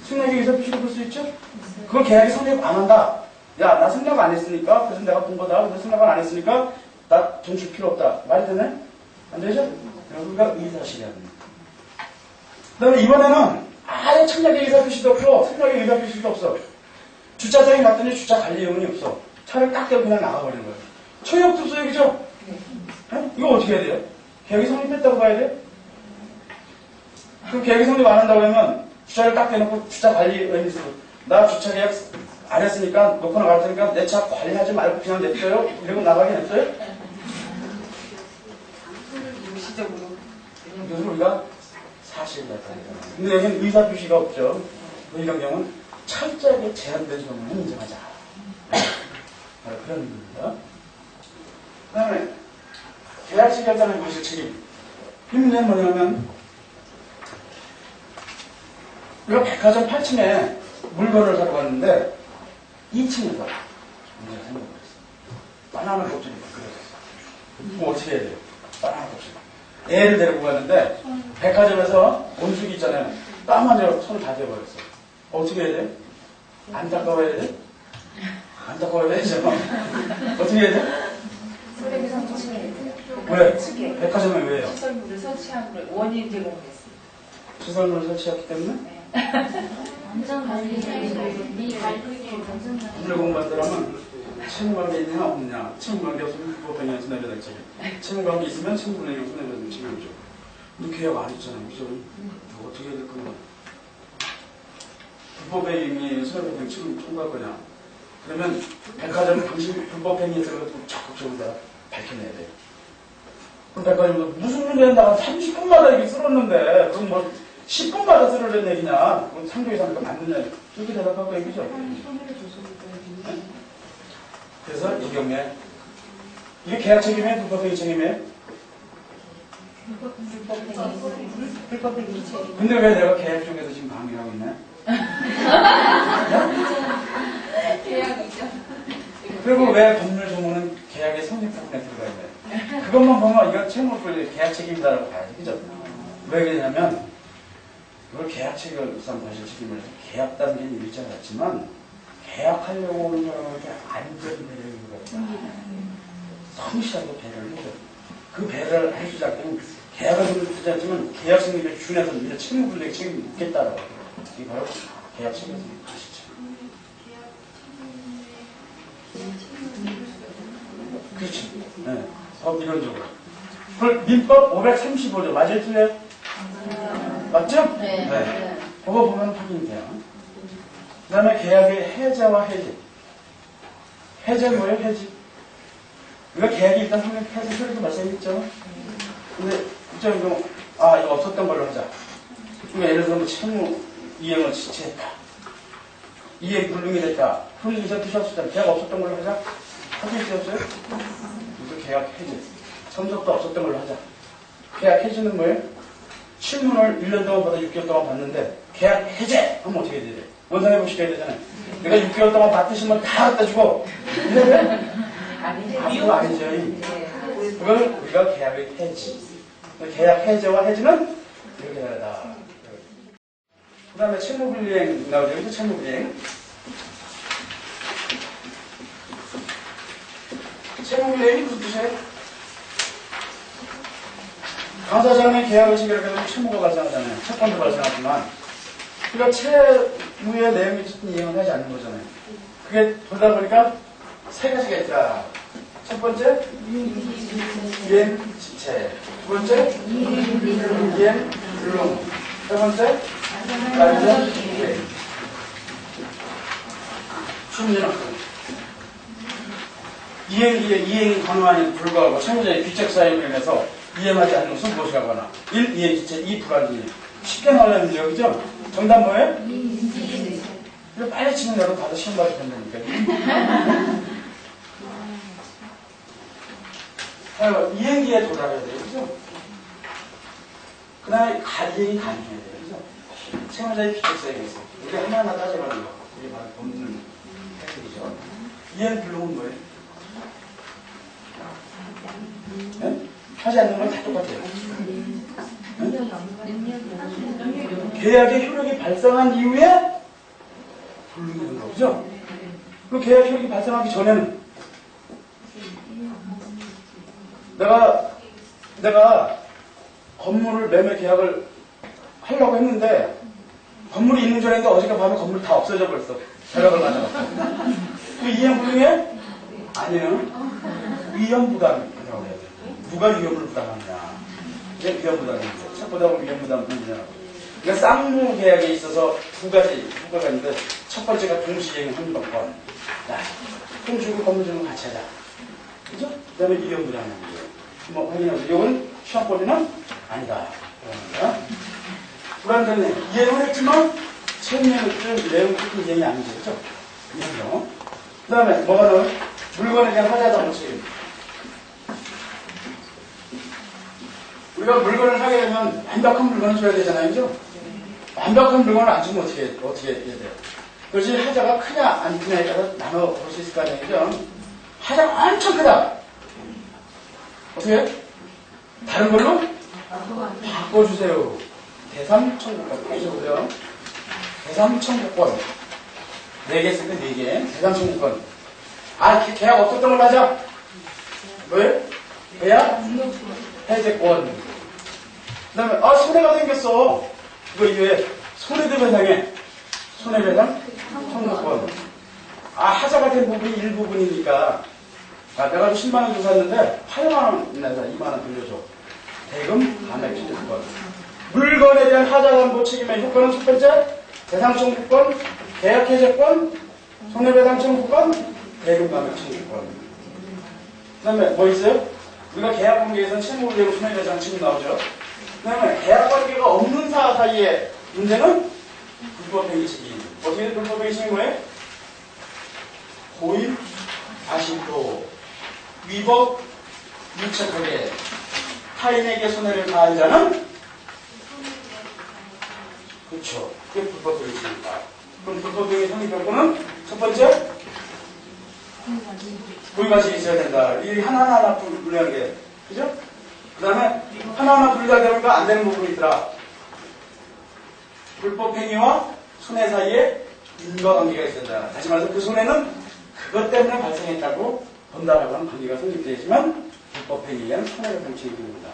승낙의 의사표시를 볼 수 있죠? 그걸 계약의 성립 안 한다. 야, 나 승낙 안 했으니까, 그래서 내가 본 거다. 근데 승낙을 안 했으니까, 나 돈 줄 필요 없다. 말이 되네? 안 되죠? 여기가 의사실현. 그 다음에 이번에는 아예 청약의 의사표시도 없어. 승낙의 의사표시도 없어. 주차장에 갔더니 주차 관리용이 없어. 차를 딱 대고 그냥 나가버리는 거예요. 청약도 없어요. 그죠? 네? 이거 어떻게 해야 돼요? 계약이 성립했다고 봐야 돼? 그럼 계약이 성립 안 한다고 하면 주차를 딱 대놓고 주차 관리 의미에서 나 주차 계약 안 했으니까 놓고 나갈 테니까 내 차 관리하지 말고 그냥 냅둬요? 이러고 나가게 냅둬요? 무시적으로. 그래서 우리가 사실 나타내요. 근데 여기는 의사표시가 없죠. 이런 경우는 철저하게 제한된 경우는 인정하자. 바로 그런 의미입니다. 그 다음에 계약시 결단의 과실 책임. 이 문제는 뭐냐면 우리가 백화점 8층에 물건을 사러 갔는데 2층에서 문제가 생겨버렸어. 바나나 껍질이 그려졌어. 그럼 어떻게 해야 돼요? 바나나 껍질. 애를 데리고 갔는데 백화점에서 온수기 있잖아요. 땀 한 절 손을 다 대버렸어. 어떻게 해야 돼? 안 닦아봐야 돼? 안 닦아봐야 되죠. 어떻게 해야 돼? 소래기상 조심해야 돼요. 왜? 백화점에 왜요? 시설물을 설치한 걸 원인 제공했어요. 시설물을 설치했기 때문에? 안전 관리 법률 공부할 때라면 채무관계 있냐 없냐. 채무관계 없으면 불법행위한 손해배상 책임. 채무관계 있으면 채무불이익 손해배상 책임이죠. 근데 계약 안 했잖아요. 그죠? 어떻게 해야 될 거냐. 불법행위 손해배상 책임 청구할 거냐. 그러면 백화점 당신 불법행위에서 적극적으로 다 밝혀내야 돼요. 그럼 백화점에서 무슨 문제 한다고 30분마다 이렇게 쓸었는데 그럼 뭐 10분마다 쓸으려는 얘기냐. 그럼 상조이사니까 맞느냐. 이렇게 대답하고 얘기죠. 그래서 이 경우에 이게 계약 책임이에요? 불법행위 책임이에요? 불법행위 책임. 근데 왜 내가 계약 중에서 지금 강의하고 있냐? 계약이죠. 그리고 왜 법률 조문은 계약의 성립 부분에 들어가 있나요? 그것만 보면 이건 채무불 계약 책임이다라고 봐야지. 그죠? 왜 그러냐면 그걸 계약 책임상 과실 책임을 해서 계약 단계는 일자 같지만 계약하려고 오는 사람에게 안전 배려가 성실하게 배려를 해줘. 그 배려를 해주지 않으면 계약을 성립하지 않지만 계약 성립에 준해서 이제 채무불이익 책임이 묻겠다라고. 이게 바로 계약 책임에서 가시죠. 그렇죠. 네. 이론적으로. 그걸 민법 535조 맞아요, 틀려요? 맞죠? 네. 네. 그거 보면 확인이 돼요. 그 다음에 계약의 해제와 해지. 해제는 뭐예요? 해지. 그러니까 계약이 일단 해제 소리도 말씀했죠. 근데 입장인 경우 이거 없었던 걸로 하자. 그러니까 예를 들어 뭐 채무 이행을 지체했다. 이행 불능이 됐다. 불능이 전 드셨을 때 계약 없었던 걸로 하자. 확인이 되었어요? 그래서 계약 해제. 참석도 없었던 걸로 하자. 계약 해지는 뭐예요? 실문을 1년 동안 받아 6개월 동안 받는데 계약 해제 하면 어떻게 돼야 돼? 원상회 복시켜야 되잖아요. 내가 6개월 동안 받으시면 다 갖다 주고 이러면 그거 아니죠. 그걸 우리가 계약의 해지. 계약 해제와 해지는 이렇게 다르다. 그 다음에 채무불이행 나오죠. 여기서 채무불이행. 채무불이행이 무슨 뜻이에요? 당사자간의 계약을 체결하면 채무가 발생하잖아요. 채권도 발생하지만 그러니까 채무의 내용이 어쨌든 이행을 하지 않는 거잖아요. 그게 돌다 보니까 세 가지가 있더라. 첫 번째 이행 지체, 두 번째 이행 불능, 세 번째 날전 이행. 충분히 이행이 가능함에도 불구하고 채무자의 귀책 사유로 인해서 이행하지 않는 것은 무엇이라고 하나? 1. 이행 지체, 2. 불안이행. 쉽게 나오는 문제요, 그죠? 정답 뭐예요? 이거 빨리 치면 여러분 다들 시험 봐도 된다니까. 이행기에 도달해야 돼요, 그죠? 그 다음에 이행이 가능해야 돼요, 그죠? 채무자의 귀책사유에 있어. 우리 하나하나 따져가는 거. 이게 바로 법률 핵심이죠. 이행 불능은 뭐예요? 네? 하지 않는 건 다 똑같아요. 네? 계약의 효력이 발생한 이후에 불능이 되는 거죠? 그 계약 효력이 발생하기 전에는 내가 건물을 매매 계약을 하려고 했는데 건물이 있는 줄 알았는데 어저께 밤에 건물이 다 없어져 버렸어. 계약을 맞아갖고. 그 이행 불능에? 아니에요. 위험 부담이라고 해야 돼. 누가 위험을 부담하느냐. 이게 위험 부담입니다. 첫 번째로 위험 부담 문제냐. 그러니까 쌍무 계약에 있어서 두 가지 효과가 있는데 첫 번째가 동시이행 환급권. 돈 주고 건물 주고 같이 하자. 그죠? 그 다음에 위험 부담이에요. 뭐 확인하고 이건 시험권리는 아니다. 불안전해. 이해는 했지만 채무의 내용 특히 이행이 아니죠. 그죠? 이행요. 그 다음에 뭐가 나와요? 물건에 대한 하자당 책임. 우리가 물건을 사게 되면 완벽한 물건을 줘야 되잖아요. 그죠? 완벽한 물건을 안 주면 어떻게 해야 돼요? 그것이 하자가 크냐 안 크냐에 따라 나눠볼 수 있을 거 아니에요. 그죠? 하자가 엄청 크다. 어떻게 해요? 다른 걸로 바꿔주세요. 대삼청구권. 해주세요. 대삼청구권. 4개 있을 때 4개. 대삼청구권. 계약 없었던 걸로 하자. 뭐예요? 계약 해제권. 그 다음에 손해가 생겼어. 그거 이외에 손해배상에 손해배상 청구권. 하자가 된 부분이 일부분이니까 내가 10만원 주고 샀는데 8만원 내서 2만원 빌려줘. 대금 감액 취득권. 물건에 대한 하자담보 책임의 효과는 첫 번째 대상청구권, 계약해제권, 손해배상 청구권, 대금 감액 청구권. 그 다음에 뭐 있어요? 우리가 계약관계에서는 채무불이행 손해배상 책임 나오죠. 그 다음에 계약관계가 없는 사이의 문제는 불법행위 책임. 어떻게 불법행위 책임이 뭐예요? 고의, 과실도, 위법, 유착하게 타인에게 손해를 가한 자는 그렇죠. 그게 불법행위 책임입니다. 그럼 불법행위 성립요건은 첫 번째 고의과실이 있어야 된다. 이 하나하나 분류하는 게 그죠? 그 다음에 하나하나 분류하다 보니까 안 되는 부분이 있더라. 불법행위와 손해 사이에 인과관계가 있어야 된다. 다시 말해서 그 손해는 그것 때문에 발생했다고 본다라고 하는 관계가 성립되지만 불법행위에는 손해배상 책임입니다.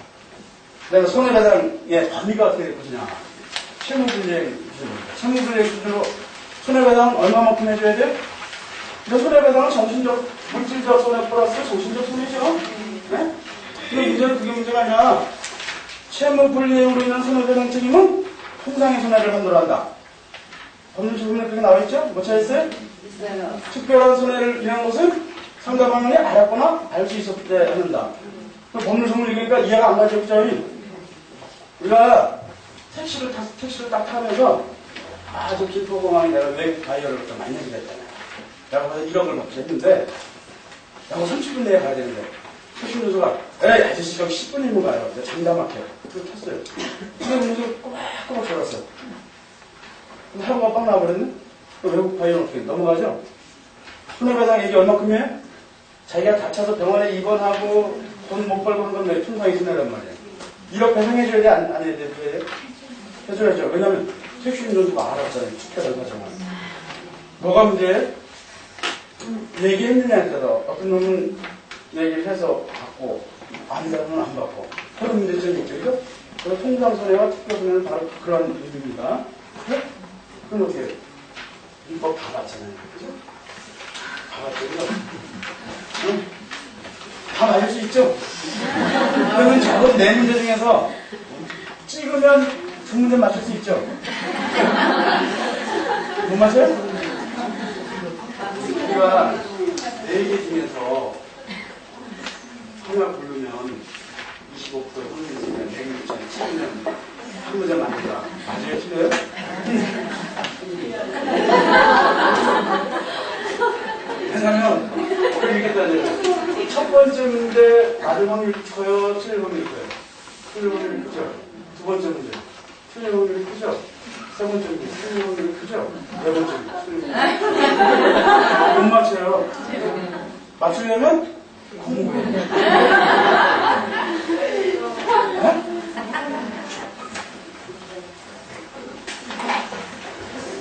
그래서 손해배상의 범위가 어떻게 될 것이냐. 채무불이행 기준입니다. 채무불이행 기준으로 손해배상 얼마만큼 해줘야 돼? 그 손해배상은 정신적, 물질적 손해 플러스 정신적 손해죠. 네? 근데 문제는 그게 문제가 아니라 채무불이행으로 인한 손해배상 책임은 통상의 손해를 한도로 한다. 법률조문에 그게 나와있죠? 뭐 차있어요? 있어요. 특별한 손해를 인한 것은 상대방이 알았거나 알 수 있었을 때 한다. 법률조문을 읽으니까 이해가 안 가죠, 그죠? 우리가 택시를 딱 타면서 저 길포공항에 내가 외국 바이어를 많이 내기로 했잖아요. 내가 가서 1억을 받자 했는데 내가 30분 내에 가야 되는데 택시운전사가 에이 아저씨 저기 10분이면 가요. 내가 장담할게요. 그래서 탔어요. 근데 운전사 꼬박꼬박 걸었어요. 근데 하루가 빵 나와버렸네? 외국 바이어는 어떻게 넘어가죠? 손해배상 얘기 얼마큼이에요? 자기가 다쳐서 병원에 입원하고 돈 못 벌고 한 건 통상이 손해란 말이에요. 1억 배상해줘야 돼? 안 해야 돼? 해줘야죠. 왜냐면 택시 운전수가 알았잖아요. 특별한 사정을. 뭐가 문제예요? 얘기했느냐에 따라 어떤 놈은 얘기를 해서 받고 아닌 사람은 안 받고 그런 문제점이 있죠. 그죠? 그래서 통상손해와 특별손해는 바로 그런 의미입니다. 네? 그럼 어떻게 해요? 이거 다 봤잖아요. 그죠? 다 봤죠. 그죠? 응? 다 맞을 수 있죠? 그러면 적어도 4문제 중에서 찍으면 2문제 맞출 수 있죠? 못 맞아요? 우리가 4개 중에서 하나 고르면 25% 확률이 있으면 4개 중에 찍으면 1문제 맞는다. 맞아요? 틀려요? 왜냐면 이렇게 따져요. 첫 번째 문제 맞을 확률이 커요? 틀릴 확률이 커요? 틀릴 확률이 크죠? 두 번째 문제 틀릴 확률이 크죠? 세 번째 문제 틀릴 확률이 크죠? 네 번째 문제 틀릴 확률이 못 맞춰요. 맞추려면 공부해요.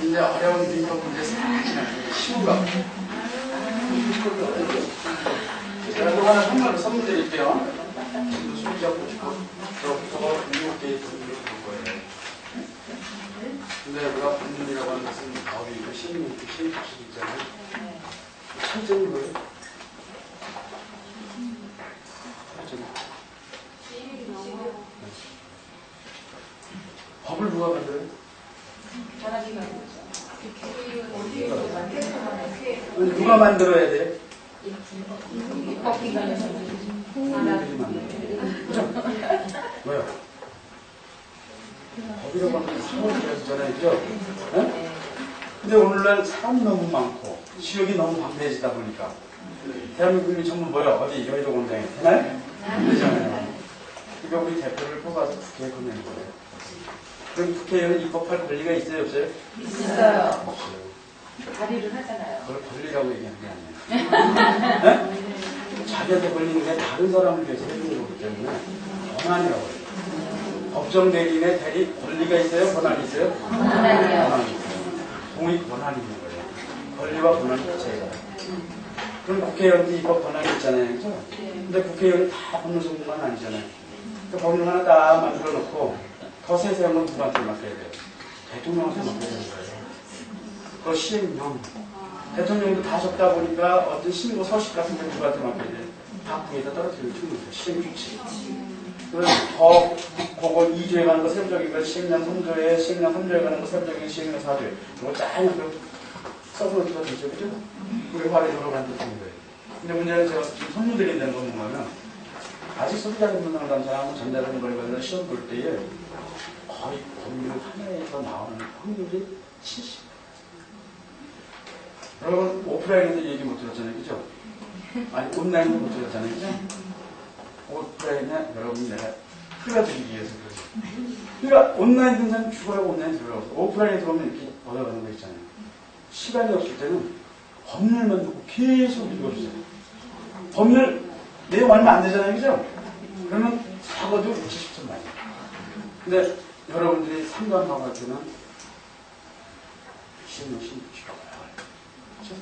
이제 어려운 민법 문제 쉬운 거. 제가 또 하나 선물로 선물 드릴게요. 지금도 수비 잡고 싶고 저거 7개 볼 거예요. 근데 우리가 본문이라고 하는 것은 법이고 시민이고 시민법칙이 있잖아요. 철저히 뭐예요? 철저히. 법을 누가 만들어요? 누가 만들어야 돼요? 법기관에서. 그죠? 뭐요? 법이라고 하는 게 사람이 되었잖아요. 그죠? 네? 근데 오늘날 사람이 너무 많고 지역이 너무 방대해지다 보니까 대한민국이 전부 뭐요? 어디 여의도 공장에 되나요? 안 되잖아요. 그러니까 우리 대표를 뽑아서 국회에 보내는 거예요. 그럼 국회의원은 입법할 권리가 있어요? 없어요? 있어요. 없어요. 발의를 하잖아요. 그걸 권리라고 얘기하는 게 아니에요. 네? 자기한테 걸리는 게 다른 사람을 위해서 해주는 거기 때문에 권한이라고 해요. 법정 대리인의 대리 권리가 있어요? 권한이 있어요? 권한이요. 권한이 있어요. 동의 권한이 있는 거예요. 권리와 권한 자체가. 그럼 국회의원도 입법 권한이 있잖아요. 그죠? 근데 국회의원이 다 법률소문만 아니잖아요. 그 법률 하나 딱 만들어 놓고 더 세세한 건 누구한테 맡겨야 돼요? 대통령한테 맡겨야 되는 거예요. 그 시행령. 대통령도 다 적다 보니까 어떤 신고 서식 같은 게 누구한테 맡겨야 돼요? 박부에다 떨어뜨리는 충분해요. 시행규칙. 그래서 법, 그거 2조에 가는 거 세부적인 거, 시행령 3조에, 시행령 3조에 가는 거 세부적인 시행령 4조에. 이거 짠 써서 어디가 되죠, 그죠? 그게 활용으로 만들어진 거예요. 근데 문제는 제가 지금 선물드린다는 건 뭐냐면, 아직 소비자금융 상담사나 전자증권에 관해서 시험 볼 때에 거의 법률 하나에서 나오는 확률이 70%. 여러분, 오프라인에서 얘기 못 들었잖아요, 그죠? 아니, 온라인도 못 들었잖아요, 그죠? 오프라인에 여러분 내가 흘려드리기 위해서 그러죠. 그러니까 온라인 등산 죽어요, 온라인 들어가고. 오프라인에 들어오면 이렇게 얻어가는 거 있잖아요. 시간이 없을 때는 법률만 듣고 계속 읽어주세요. 법률 내용 얼마 안 되잖아요, 그죠? 그러면 적어도 70점 많이. 근데 여러분들이 상담하고 할 때는 시험을 신고치고 그렇죠?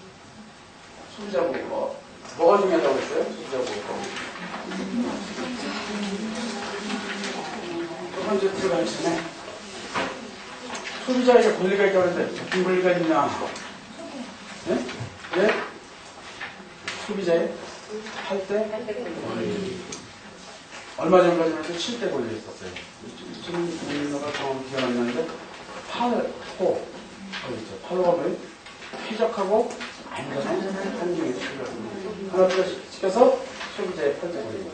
소비자 보고 뭐가 중요하다고 했어요? 소비자 보고 첫 번째 들어가기 전에 소비자에게 권리가 있다고 했는데 어떤 권리가 있냐? 네? 왜? 소비자의 할 때 권리. 얼마 전까지는 7대 권리 있었어요. 지금 우리나라 정확히 기억 안 나는데 팔고 팔로워를 쾌적하고 안전한 환경에서 필요합니다. 하나 둘 시켜서 소비자의 편제 권리.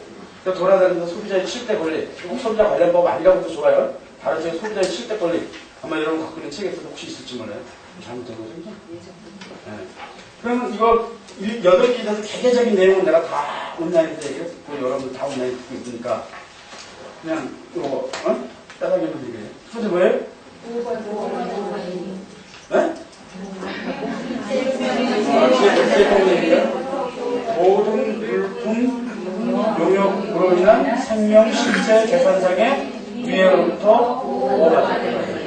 그러니까 돌아다니면서 소비자의 7대 권리. 소비자 관련법 아니라고도 좋아요. 다른 쪽에 소비자의 7대 권리. 아마 여러분 갖고 있는 책에서도 혹시 있을지 몰라요. 잘못된 거죠? 네. 그러면 이거 8개에 대해서 개개적인 내용은 내가 다 온라인에서 얘기했고 여러분들 다 온라인 듣고 있으니까 그냥 이거 따라하면 되겠네요. 첫째 뭐예요? 네? 모든 물품 용역으로 인한 생명, 신체, 재산상의 위해로부터 보호받을 것이다.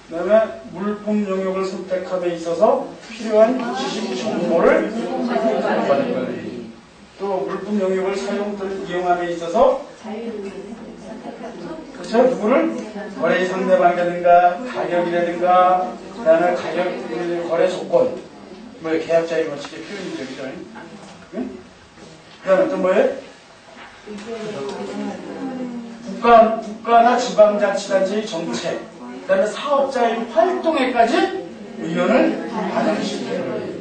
그 다음에 물품 용역을 선택함에 있어서 필요한 지식 정보를 보호받을 것이다. 또 물품 용역을 사용 또는 이용함에 있어서 그렇죠? 누구를? 거래 상대방이라든가 가격이라든가 그 다음에 가격 거래 조건 뭐 계약자의 원칙의 표현이죠. 그죠? 응? 그 다음에 또 뭐예요? 국가나 지방자치단체의 정책 그 다음에 사업자의 활동에까지 의견을 반영시키는 거예요.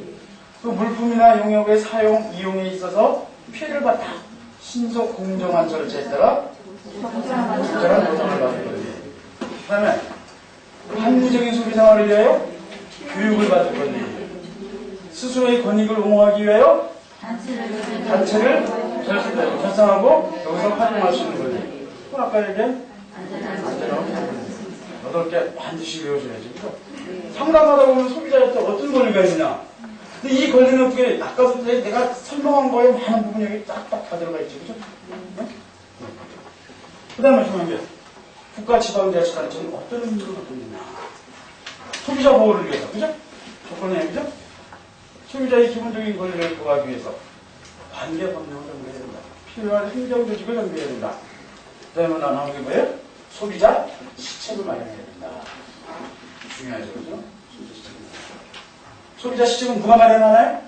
또 물품이나 용역의 사용, 이용에 있어서 피해를 받다 신속 공정한 절차에 따라 적절한 보상을 받을 거예요. 그 다음에 합리적인 소비 생활을 위하여 교육을 받을 권리, 스스로의 권익을 옹호하기 위하여 단체를 결성하고 여기서 활동할 수 있는 권리. 그건 아까 얘기한 안전하고 8개 반드시 외워줘야지. 상담하다 보면 소비자한테 어떤 권리가 있느냐. 근데 이 권리는 어떻게 아까부터 내가 설명한 거에 많은 부분이 여기 딱딱 다 들어가 있죠. 그죠? 네? 그 다음에 중요한 게 국가 지방자치단체는 어떤 의미를 갖고 있느냐. 소비자 보호를 위해서. 그죠? 조건이에요. 그죠? 소비자의 기본적인 권리를 보호하기 위해서 관계 법령을 정비해야 된다. 필요한 행정조직을 정비해야 된다. 그 다음에 나오는 게 뭐예요? 소비자 시책을 마련해야 된다. 중요하죠. 그죠? 소비자 시책은 누가 마련하나요?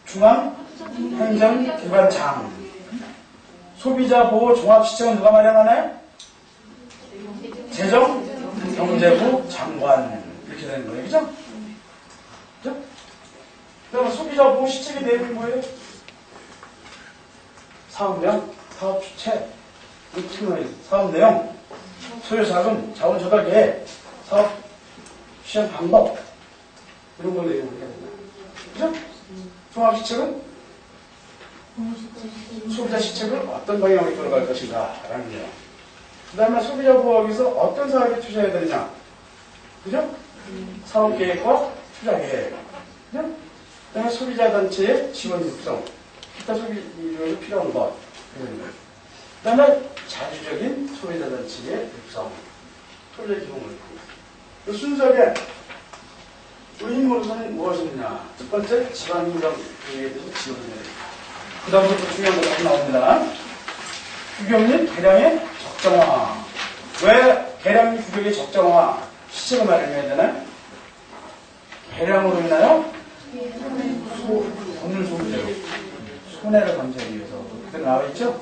중앙행정기관장. 소비자 보호 종합시책은 누가 마련하나요? 재정경제부 장관. 이렇게 되는 거예요. 그죠? 그죠? 그다음에 소비자 보호 시책의 내용이 뭐예요? 사업명, 사업 주체, 사업 내용, 소요 자금, 자원 조달 계획, 사업 시행 방법 이런 걸 내용을 해야 된다. 그죠? 종합 시책은 소비자 시책을 어떤 방향으로 들어갈 것인가 라는 거예요. 그 다음에 소비자 보호하기 위해서 어떤 사업에 투자해야 되느냐. 그죠? 사업 계획과 투자 계획. 그죠? 그 다음에 소비자 단체의 지원 육성. 기타 소비자에서 필요한 것. 그 다음에 자주적인 소비자 단체의 육성. 소비자 기본을. 그 순서에 의무로서는 무엇이냐. 첫 번째, 지방행정에 대해서 지원을 해야 됩니다. 그 다음부터 중요한 것이 나옵니다. 규격및 계량의 적정화. 왜 계량 규격의 적정화 시책을 마련해야 되나요? 계량으로 인하여 오늘 소비자로 손해를 감수하기 위해서 그대로 나와 있죠?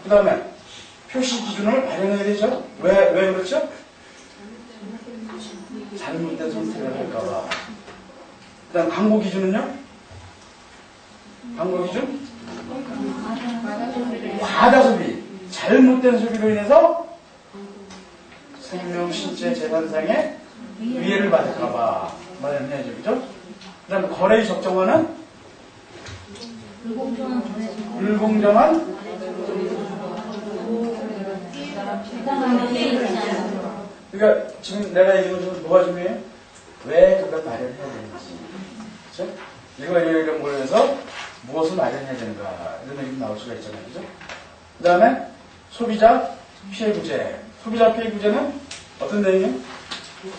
그 다음에 표시 기준을 마련해야 되죠? 왜 그렇죠? 잘못된 선택을 할까봐. 그 다음 광고 기준은요? 광고 기준? 과다 소비. 잘못된 소비로 인해서 생명, 신체, 재산상의 위해를 받을까봐 마련해야죠. 그죠? 그 다음에 거래의 적정화는? 불공정한 그러니까 지금 내가 얘기한 것은 뭐가 중요해요? 왜 그걸 마련해야 되는지. 그렇죠? 이런 걸로 해서 무엇을 마련해야 되는가 이런 얘기 나올 수가 있잖아요. 그죠? 그 다음에 소비자 피해 구제. 소비자 피해 구제는 어떤 내용이에요?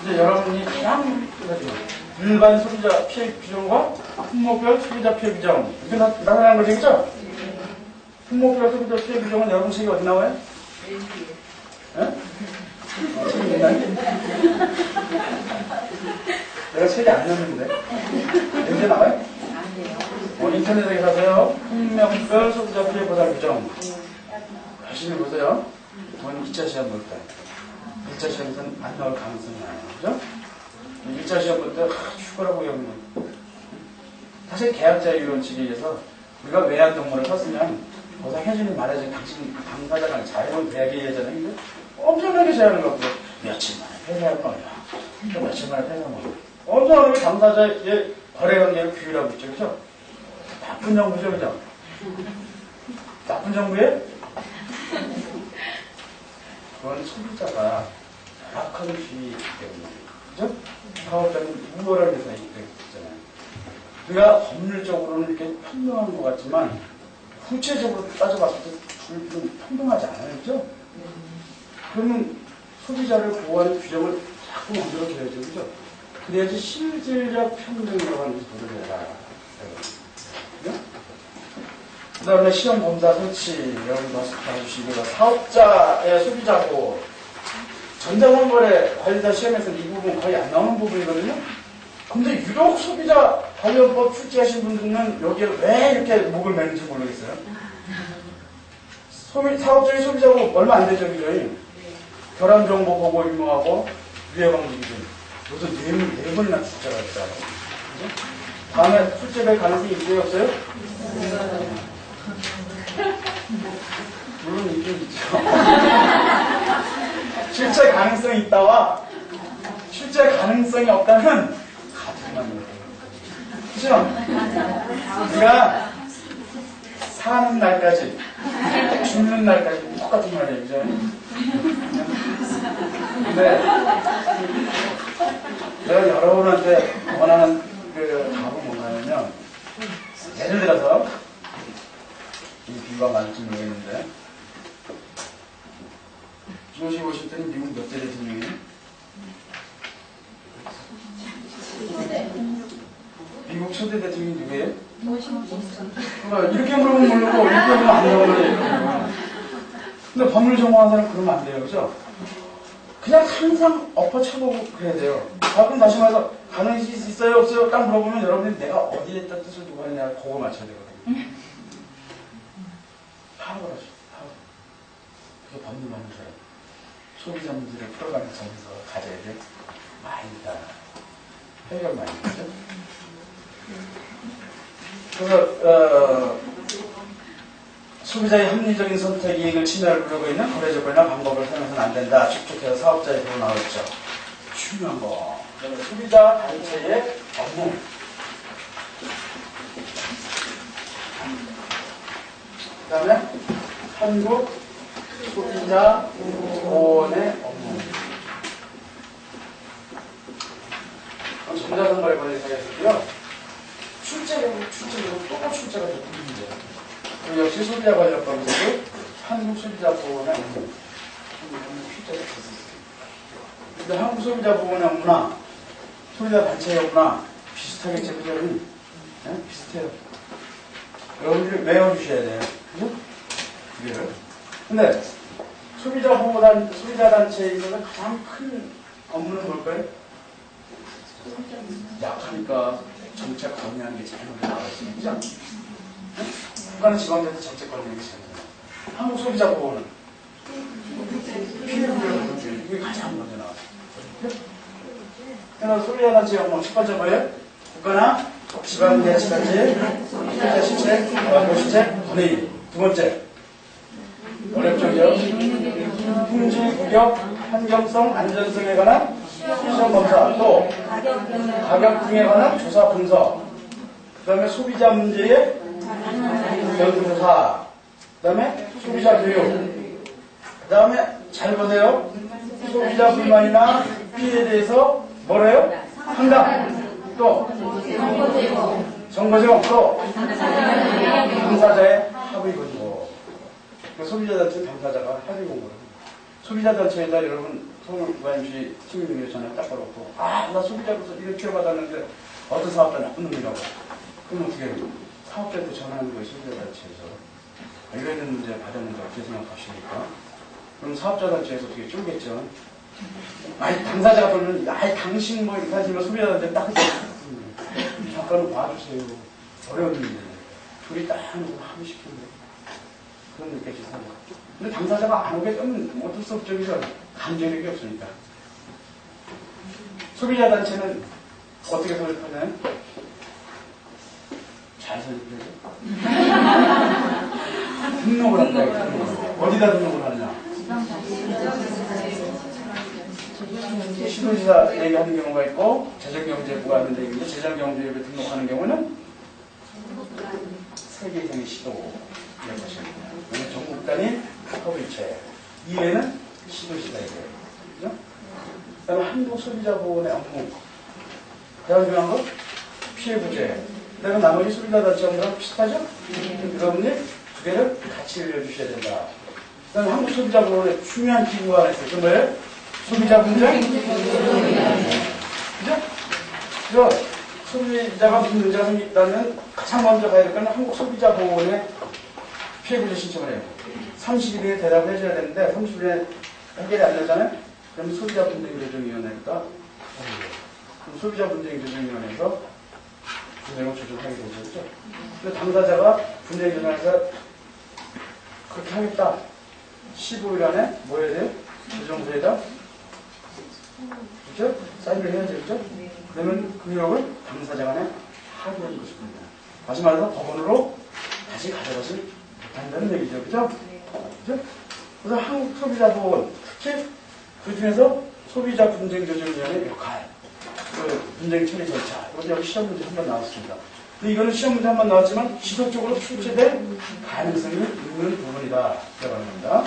이제 여러분이 가장 일반 소비자 피해 규정과 품목별 소비자 피해 규정 이렇게 나타나는 거죠. 그죠? 품목별 소비자 피해 규정은 여러분 책이 어디 나와요? 네? 책이 있나요? 내가 책이 안 냈는데 언제 나와요? 인터넷에 가세요. 품목별 소비자 피해 보상 규정 열심히 보세요. 본 2차 시험 볼 때. 1차 시험에서는 안 나올 가능성이 많아요. 그죠? 1차 시험 볼 때 휴가라고 여기는 사실 계약자유원 측에서 우리가 외환동물을 썼으면 거기서 혜진이 말하자면 당신 당사자가 자유로운 계약의 예전에 엄청나게 제한을 갖고 며칠 만에 회사할 거야. 또 며칠 만에 회사 먹어. 엄청나게 당사자의 거래관계를 규율하고 있죠. 그죠? 나쁜 정부죠. 그죠? 나쁜 정부에 그건 소비자가 열악한 주의이기 때문에 그죠? 사업자는 우월한 회사이기 때문에 우리가 법률적으로는 이렇게 평등한 것 같지만 구체적으로 따져봤을 때 둘은 평등하지 않아요. 그죠? 그러면 소비자를 보호하는 규정을 자꾸 만들어줘야죠. 그죠? 그래야지 실질적 평등이라고 하는 것이 도달해라. 그죠? 그 다음에 시험 검사 설치, 여러분도 봐주시고요. 사업자의 소비자 보호. 전자상거래 관리자 시험에서는 이 부분 거의 안 나오는 부분이거든요. 근데 유독 소비자 관련법 출제하신 분들은 여기에 왜 이렇게 목을 매는지 모르겠어요. 사업자의 소비자 보호 얼마 안 되죠. 그죠? 결함정보 보고 유무하고 유해방지 기준. 무슨 네 번이나 출제가 있다. 그죠? 다음에 출제될 가능성이 있어요? 없어요? 물론 있긴 있죠. 출제 가능성이 있다와 출제 가능성이 없다는 같은 말이에요. 그죠? 우리가 사는 날까지, 죽는 날까지 똑같은 말이에요. 그죠? 근데 내가 여러분한테 원하는 그 답은 뭔가냐면 예를 들어서 이 비유가 맞을지 모르겠는데 조지 워싱턴이 미국 몇 대 대통령이에요? 미국 초대 대통령이 누구예요? 이렇게 물으면 모르고 이렇게 물으면 안 나오는. 근데 법률 전공한 사람은 그러면 안 돼요. 그죠? 그냥 항상 엎어쳐보고 그래야 돼요. 가끔 다시 말해서 가능성이 있어요? 없어요? 딱 물어보면 여러분들이 내가 어디에 있다 뜻을 두고 하느냐 그거 맞춰야 되거든요. 파악을 하죠. 파악. 그게 법률 만들어요. 소비자 문제를 풀어가는 점에서 가져야 될 마인드다. 해결 마인드죠. 그래서 소비자의 합리적인 선택 이익을 침해를 부르고 있는 거래 조건이나 방법을 사용해서는 안 된다. 쭉쭉해서 사업자의 보호 나오죠. 중요한 거. 그다음에 소비자 단체의 업무. 그 다음에 한국 소비자 보호원의 업무. 전자상거래 관리사에서도요. 출제로 또 출제가 좀 힘들어요. 그리고 역시 소비자 관련법에서도 한국 소비자 보호원의 업무. 출제가 됐습니다. 근데 한국 소비자 보호원의 업무나 소비자 단체의 업무나 비슷하겠죠. 그죠? 네? 비슷해요. 여러분들이 외워주셔야 돼요. 그죠? 그래요. 근데 소비자 단체에 있어서 가장 큰 업무는 뭘까요? 약하니까 정책 건의하는 게 제일 먼저 나와있어요. 그죠? 국가는 지방자한테 정책 건의하는 게 제일 먼저 나와요. 한국 소비자 보호는 피해를 이게 가장 먼저 나왔어요. 그래서 소비자 단체 업무 첫 번째 뭐예요? 국가나 지방자치단체, 소비자 시책, 시책, 건의. 두 번째 어렵죠? 품질, 구격, 환경성, 안전성에 관한 시험 검사, 또 가격 등에 관한 조사 분석, 그 다음에 소비자 문제의 연구조사, 그 다음에 소비자 교육, 그 다음에 잘 보세요. 소비자 불만이나 피해에 대해서 뭐래요? 상담, 또 정보 제공, 또 당사자의 합의 권고. 소비자단체 당사자가 합의 공고를 합니다. 소비자단체에다 여러분 서울구간시 시민위원회 전화 딱 걸어놓고 나 소비자로서 이런 피해받았는데 어떤 사업자 나쁜 놈이라고. 그럼 어떻게 해요? 사업자한테 전화하는 거예요. 소비자단체에서. 이런 문제 받았는데 어떻게 생각하십니까? 그럼 사업자단체에서 어떻게 쫄겠죠? 당사자가 그러면 당신 뭐 이렇게 하시면 소비자단체 딱 잠깐은 봐주세요. 어려운 일인데 둘이 딱 하는 거 합의시키는 거예요. 그런 느낌이 비슷하죠. 근데 당사자가 안 오게 되면 어쩔 수 없죠. 그죠? 감정력이 없으니까. 소비자 단체는 어떻게 설립하나요? 잘 설립해야죠. 등록을 한다. 어디다 등록을 하느냐? 시도지사 얘기하는 경우가 있고 재정경제부가 하는 데 있는데 재정경제부에 등록하는 경우는 3개 이상의 시도를 것입니다. 그러면 전국 단위 협의체 이외에는 시도지사에 돼요. 그죠? 그 다음에 한국소비자보호원의 업무 가장 중요한 거 피해구제 그 다음에 나머지 소비자단체 업무랑 비슷하죠? 여러분들이 두 개를 같이 읽어주셔야 된다. 그 다음에 한국소비자보호원의 중요한 기구가 하나 있어요. 그 뭐예요? 소비자 분쟁? 그죠? 그래서 소비자가 무슨 문제가 생겼다면 가장 먼저 가야 될 거는 한국소비자보호원에 피해구제 신청을 해요. 30일 내에 대답을 해줘야 되는데 30일 내에 해결이 안 되잖아요? 그럼 소비자분쟁조정위원회가 그럼 소비자분쟁조정위원회에서 분쟁을 조정하게 되죠. 그래서 당사자가 분쟁조정에서 그렇게 하겠다. 15일 안에 뭐 해야 돼요? 조정서에다 그렇죠? 사인을 해야죠. 그렇죠? 그러면 그 내용을 당사자 간에 합의하는 것입니다. 다시 말해서 법원으로 다시 가져가지 못한다는 얘기죠. 그렇죠? 그렇죠? 그래서 한국 소비자보호원 특히 그 중에서 소비자 분쟁조정위원회 역할 그 분쟁 처리 절차 이것도 여기 시험 문제 한 번 나왔습니다. 근데 이거는 시험 문제 한 번 나왔지만 지속적으로 출제될 가능성이 있는 부분이다. 라고 합니다.